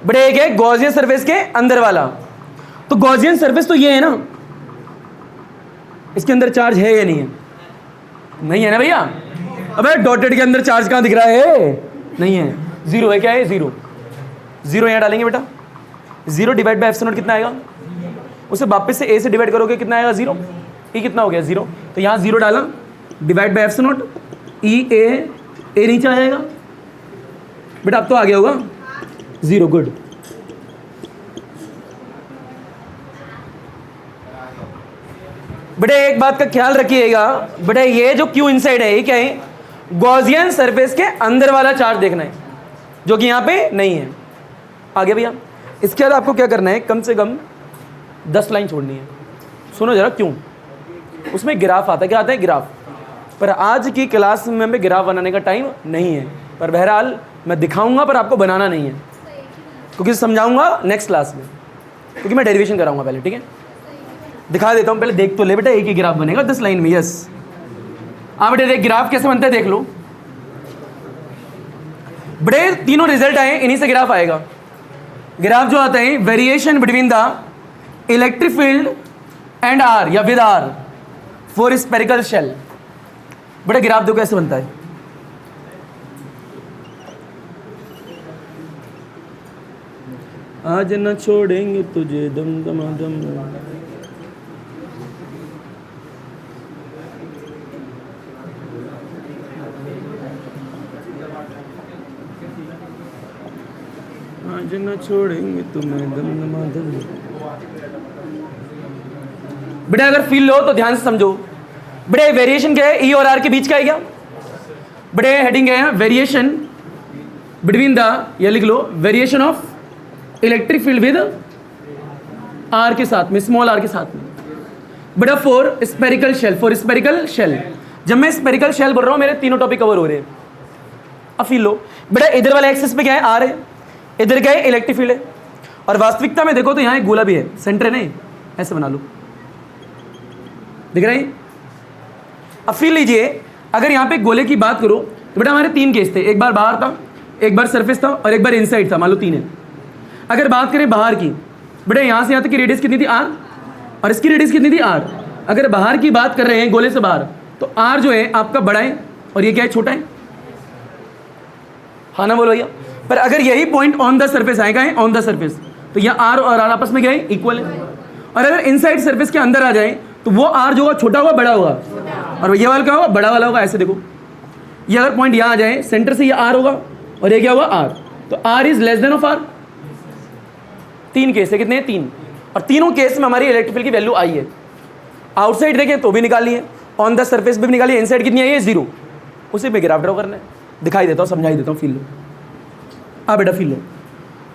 बड़े एक है गॉसियन सरफेस के अंदर वाला, तो गॉसियन सरफेस तो ये है ना, इसके अंदर चार्ज है या नहीं है, नहीं है ना भैया। अबे डॉटेड के अंदर चार्ज कहाँ दिख रहा है, नहीं है, 0 है, क्या है 0, 0 यहाँ डालेंगे बेटा, 0 डिवाइड बाय एप्सिलॉन कितना आएगा, उसे वापस से a से डिवाइड करोगे कितना आएगा 0, e कितना हो गया 0, तो यहाँ 0 डाला divide by epsilon e a नीचे आ जाएगा बेटा, अब तो आ गया होगा 0, गुड। बेटे एक बात का ख्याल रखिएगा, बेटे ये जो Q इनसाइड है ये क्या है, गॉसियन सरफेस के अंदर वाला चार्ज देखना है जो कि यहाँ पे नहीं है। आगे भैया इसके बाद आपको क्या करना है, कम से कम 10 लाइन छोड़नी है। सुनो जरा क्यों, उसमें ग्राफ आता है, क्या आता है ग्राफ, पर आज की क्लास में हमें ग्राफ बनाने का टाइम नहीं है, पर बहरहाल मैं दिखाऊंगा पर आपको बनाना नहीं है क्योंकि समझाऊंगा नेक्स्ट क्लास में, क्योंकि मैं डेरिवेशन कराऊंगा पहले, ठीक है। दिखा देता हूँ, पहले देख तो ले बेटा, एक ही ग्राफ बनेगा 10 लाइन में, यस। हाँ बेटे देख ग्राफ कैसे बनता है देख लो। बड़े तीनों रिजल्ट आए, इन्हीं से ग्राफ आएगा। ग्राफ जो आता है variation between the electric field and r या with r for spherical shell. बड़े ग्राफ देखो कैसे बनता है, आज न छोड़ेंगे तुझे दम दमादम, आज न छोड़ेंगे तुम्हें दम दमादम। बेटा अगर फील लो तो ध्यान से समझो। बड़े वेरिएशन क्या है, ई और आर के बीच का है क्या, बड़े हेडिंग है वेरिएशन बिटवीन द, या लिख लो variation of electric field with r के साथ में, स्मॉल आर के साथ में। बेटा for spherical shell, for spherical shell, जब मैं स्पेरिकल शेल बोल रहा हूं मेरे तीनों टॉपिक कवर हो रहे हैं। अब फील लो बेटा, इधर वाले एक्सिस पे क्या है आर है, इधर क्या है इलेक्ट्रिक फील्ड है, और वास्तविकता में देखो तो यहाँ एक गोला भी है, सेंटर है नहीं, ऐसे बना लो, दिख रहा है। अब फील लीजिए, अगर यहाँ पे गोले की बात करो तो बेटा हमारे 3 केस थे, एक बार बाहर था, एक बार सरफेस था और एक बार इनसाइड था, मान लो 3 है। अगर बात करें बाहर की, बेटा यहाँ से यहाँ तक की रेडियस कितनी थी आर, और इसकी रेडियस कितनी थी आर। अगर बाहर की बात कर रहे हैं गोले से बाहर, तो आर जो है आपका बड़ा है और ये क्या है छोटा है, हाँ ना बोलो भैया। पर अगर यही पॉइंट ऑन द सरफेस आएगा है, ऑन द सरफेस, तो यह आर और आर आपस में क्या है इक्वल है। और अगर इनसाइड सरफेस के अंदर आ जाए तो वो आर जो होगा छोटा होगा बड़ा होगा, और ये वाला क्या होगा बड़ा वाला होगा। ऐसे देखो, ये अगर पॉइंट यहाँ आ जाए सेंटर से, ये आर होगा और ये क्या होगा आर, तो R is less than of R. 3 case है, कितने 3, और तीनों केस में हमारी इलेक्ट्रिक फील्ड की वैल्यू आई है। आउटसाइड देखें तो भी निकाली है, ऑन द सरफेस भी निकाली है, इनसाइड कितनी आई है 0, उसी पे ग्राफ ड्रॉ करना है। दिखाई देता हूँ, समझाई देता हूँ, फील लो। हाँ बेटा फील लो,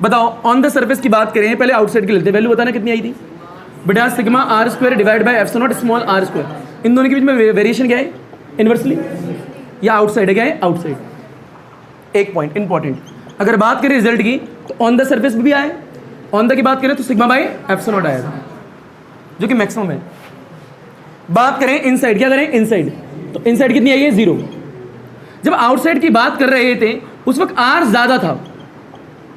बताओ ऑन द सरफेस की बात करें, पहले आउटसाइड की लेते हैं, वैल्यू बताना कितनी आई थी बेटा, sigma are square divide by epsilon naught small are square. इन दोनों के बीच में वेरिएशन क्या है इनवर्सली, या आउटसाइड है क्या है आउटसाइड। एक पॉइंट इंपॉर्टेंट, अगर बात करें रिजल्ट की तो ऑन द सरफेस भी आए, ऑन द की बात करें तो सिग्मा बाय एप्सिलॉन नॉट आया था जो कि मैक्सिमम है। बात करें इनसाइड, क्या करें इनसाइड, तो इनसाइड कितनी आई है 0। जब आउटसाइड की बात कर रहे थे उस वक्त आर ज्यादा था,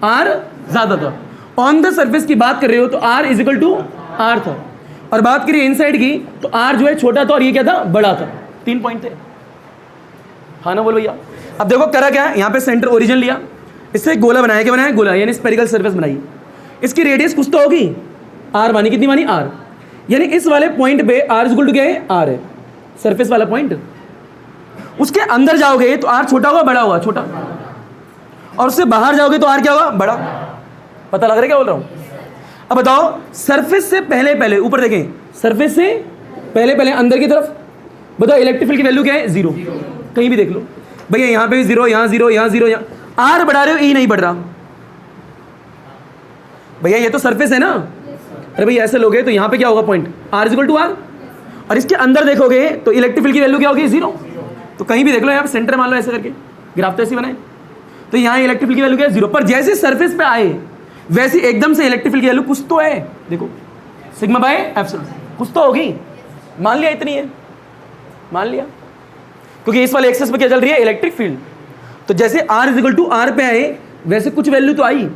आर ज्यादा था। ऑन द सरफेस की बात कर रहे हो तो R is equal to R था, और बात करिए इनसाइड की तो आर जो है छोटा था और ये क्या था बड़ा था। 3 पॉइंट थे, हाँ ना बोल भैया। अब देखो करा क्या है, यहाँ पे सेंटर ओरिजिन लिया, इससे गोला बनाया, क्या बनाया गोला, यानी स्पेरिकल सरफेस बनाई। इसकी रेडियस कुछ तो होगी, आर मानी कितनी मानी आर, यानी इस वाले पॉइंट पे आर इज इक्वल टू क्या है आर है। सरफेस वाला पॉइंट, उसके अंदर जाओगे तो आर छोटा होगा बड़ा होगा, छोटा, और उससे बाहर जाओगे तो आर क्या होगा, बड़ा। पता लग रहा है क्या बोल रहा हूं? अब बताओ, सरफेस से पहले पहले, ऊपर देखें, सरफेस से पहले पहले अंदर की तरफ, बताओ इलेक्ट्रिक फील्ड की वैल्यू क्या है, 0। कहीं भी देख लो भैया, यहां पे भी 0, यहां 0, यहां 0, यहां आर बढ़ा रहे हो, ई नहीं बढ़ रहा भैया, ये तो सरफेस है ना। अरे भैया ऐसे लोगे तो यहां पे क्या होगा point, R is equal to R, और इसके अंदर देखोगे तो इलेक्ट्रिक फील्ड की वैल्यू क्या होगी, 0। तो कहीं भी देख लो, यहाँ पे सेंटर मान लो ऐसे करके, ग्राफ तो ऐसे बनाए, तो यहाँ इलेक्ट्रिक फील्ड की वैल्यू क्या है, 0। पर जैसे सरफेस पे आए वैसे एकदम से इलेक्ट्रिक फील्ड की वैल्यू कुछ तो है, देखो सिग्मा बाय एप्सिलॉन, कुछ तो होगी, मान लिया इतनी है, मान लिया, क्योंकि इस वाले एक्सेस पे क्या चल रही है, इलेक्ट्रिक फील्ड। तो जैसे R is equal to R पे आए वैसे कुछ वैल्यू तो आई,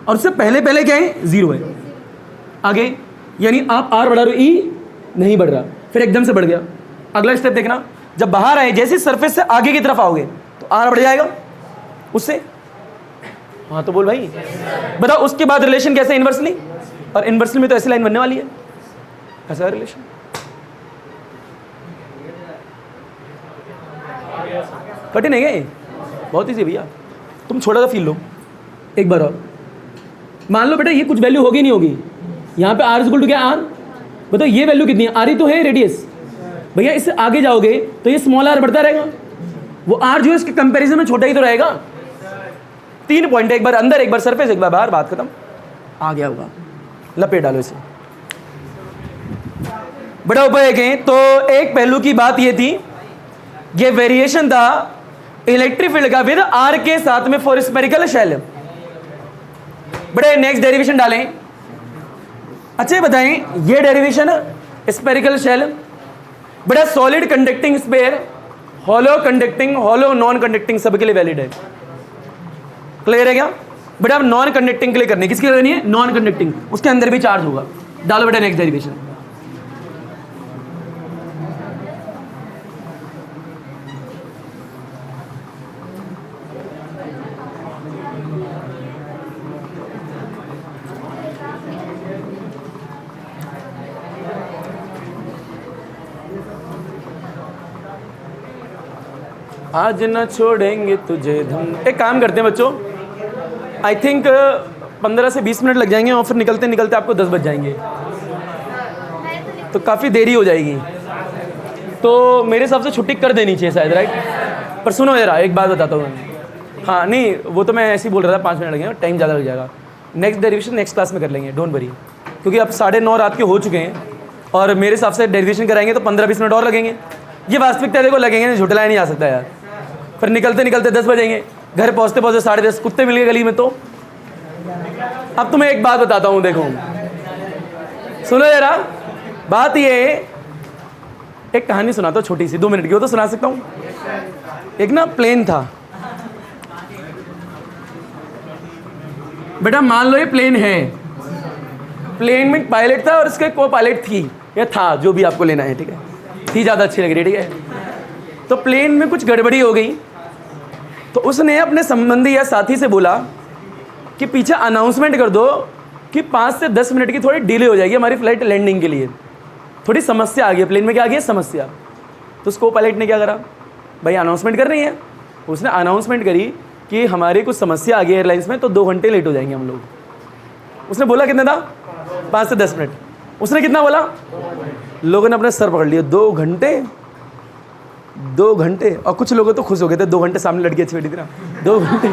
और उससे पहले पहले क्या है, 0 है। आगे यानी आप आर बढ़ा रहे हो, ई नहीं बढ़ रहा, फिर एकदम से बढ़ गया। अगला स्टेप देखना, जब बाहर आए जैसे सरफेस से आगे की तरफ आओगे तो आर बढ़ जाएगा उससे। हाँ तो बोल भाई, बताओ उसके बाद रिलेशन कैसे, इनवर्सली, और इनवर्सली में तो ऐसी लाइन बनने वाली है, ऐसा रिलेशन। कठिन है क्या? बहुत ईजी भैया, तुम छोटा सा फील लो एक बार और। मान लो बेटा ये कुछ वैल्यू होगी नहीं होगी, यहाँ पे आर इक्वल टू क्या, आर, बताओ ये वैल्यू कितनी है, आर ही तो है रेडियस भैया, इससे आगे जाओगे तो ये स्मॉल आर बढ़ता रहेगा, वो आर जो है इसके कंपैरिजन में छोटा ही तो रहेगा। 3 पॉइंट, एक बार अंदर, एक बार सरफेस, एक बार बाहर, बात खत्म, आ गया होगा, लपेट डालो इसे। बड़ा उपाय देखें तो एक पहलू की बात ये थी, ये वेरिएशन था इलेक्ट्रिक फील्ड का विद आर के साथ में फॉर स्फेरिकल शेल। बड़े नेक्स्ट डेरिवेशन डालें। अच्छा बताएं, ये डेरिवेशन स्फेरिकल शेल, बड़ा solid conducting sphere, hollow conducting, hollow non conducting सबके लिए वैलिड है। क्लियर है क्या? बट अब नॉन कंडक्टिंग के लिए करनी है, किसके लिए करनी है, नॉन कंडक्टिंग, उसके अंदर भी चार्ज होगा। डालो बेटा नेक्स्ट डेरिवेशन। आज न छोड़ेंगे तुझे धम। एक काम करते हैं बच्चों, आई थिंक 15 से 20 मिनट लग जाएंगे और फिर निकलते निकलते आपको 10 बज जाएंगे, तो काफ़ी देरी हो जाएगी, तो मेरे हिसाब से छुट्टी कर देनी चाहिए शायद, राइट? पर सुनो जरा एक बात बताता हूँ मैं। हाँ नहीं, वो तो मैं ऐसे ही बोल रहा था, 5 मिनट लगेंगे, टाइम ज़्यादा लग जाएगा। नेक्स्ट डेरिवेशन नेक्स्ट क्लास में कर लेंगे, डोंट वरी, क्योंकि अब 9:30 रात के हो चुके हैं और मेरे हिसाब से डेरिवेशन कराएंगे तो 15-20 मिनट और लगेंगे। ये वास्तविकता देखो लगेंगे, झुटलाया नहीं जा सकता यार। फिर निकलते निकलते 10 बजेंगे, घर पहुंचते पहुंचते 10:30, कुत्ते मिल गए गली में। तो अब तुम्हें एक बात बताता हूं, देखो सुनो जरा, बात ये, एक कहानी सुनाता हूं छोटी सी, 2 मिनट की, वो तो सुना सकता हूं। एक ना प्लेन था बेटा, मान लो ये प्लेन है, प्लेन में पायलट था और इसके को पायलट थी या था, जो भी आपको लेना है, ठीक है, थी ज़्यादा अच्छी लग रही है, ठीक है। तो प्लेन में कुछ गड़बड़ी हो गई, तो उसने अपने संबंधी या साथी से बोला कि पीछे अनाउंसमेंट कर दो कि 5 से 10 मिनट की थोड़ी डिले हो जाएगी हमारी फ्लाइट लैंडिंग के लिए, थोड़ी समस्या आ गई है प्लेन में। क्या आ गई है? समस्या। तो उसको पायलट ने क्या करा, भाई अनाउंसमेंट कर रही है, उसने अनाउंसमेंट करी कि हमारी कुछ समस्या आ गई एयरलाइंस में, तो 2 घंटे लेट हो जाएंगे हम लोग। उसने बोला कितना था, 5 से 10 मिनट। उसने कितना बोला, लोगों ने अपने सर पकड़ लिया, 2 घंटे, 2 घंटे। और कुछ लोग तो खुश हो गए थे, 2 घंटे सामने लड़की अच्छी बैठी थी ना, 2 घंटे।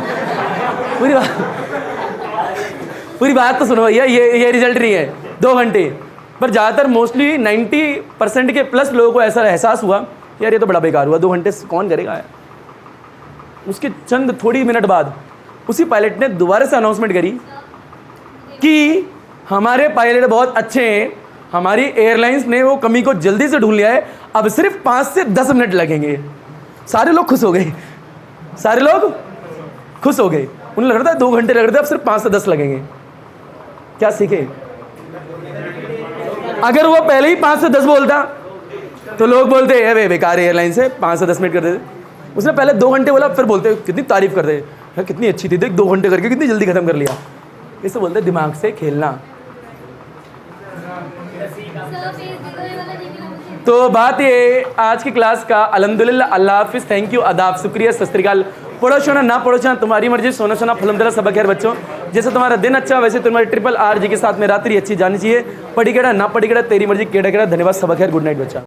पूरी बात तो सुनो भैया, ये रिजल्ट नहीं है 2 घंटे। पर ज़्यादातर मोस्टली 90% के प्लस लोगों को ऐसा एहसास हुआ यार ये तो बड़ा बेकार हुआ, 2 घंटे कौन करेगा यार। उसके चंद थोड़ी मिनट बाद उसी पायलट ने दोबारा से अनाउंसमेंट करी कि हमारे पायलट बहुत अच्छे हैं, हमारी एयरलाइंस ने वो कमी को जल्दी से ढूंढ लिया है, अब सिर्फ 5 से 10 मिनट लगेंगे। सारे लोग खुश हो गए, सारे लोग खुश हो गए। उन्हें लग रहा था 2 घंटे लग रहे थे, अब सिर्फ 5 से 10 लगेंगे। क्या सीखे? अगर वो पहले ही 5 से 10 बोलता तो लोग बोलते अरे बेकार एयरलाइन से 5 से 10 मिनट कर देते। उसने पहले 2 घंटे बोला, फिर बोलते कितनी तारीफ करते यार, कितनी अच्छी थी, देख 2 घंटे करके कितनी जल्दी खत्म कर लिया। इसे बोलते दिमाग से खेलना। तो बात ये आज की क्लास का अल्हम्दुलिल्लाह, अल्लाह हाफिज, थैंक यू, आदाब, शुक्रिया, सत श्री अकाल। पढ़ो सोना ना पढ़ो सोना तुम्हारी मर्जी, सोना सोना फलमदरा सब खैर बच्चों। जैसे तुम्हारा दिन अच्छा वैसे तुम्हारी ट्रिपल आर जी के साथ में रात्रि अच्छी जानी चाहिए। पढ़ी केड़ा ना पढ़ी केड़ा तेरी मर्जी, केड़ा केड़ा। धन्यवाद, सब खैर, गुड नाइट बच्चा।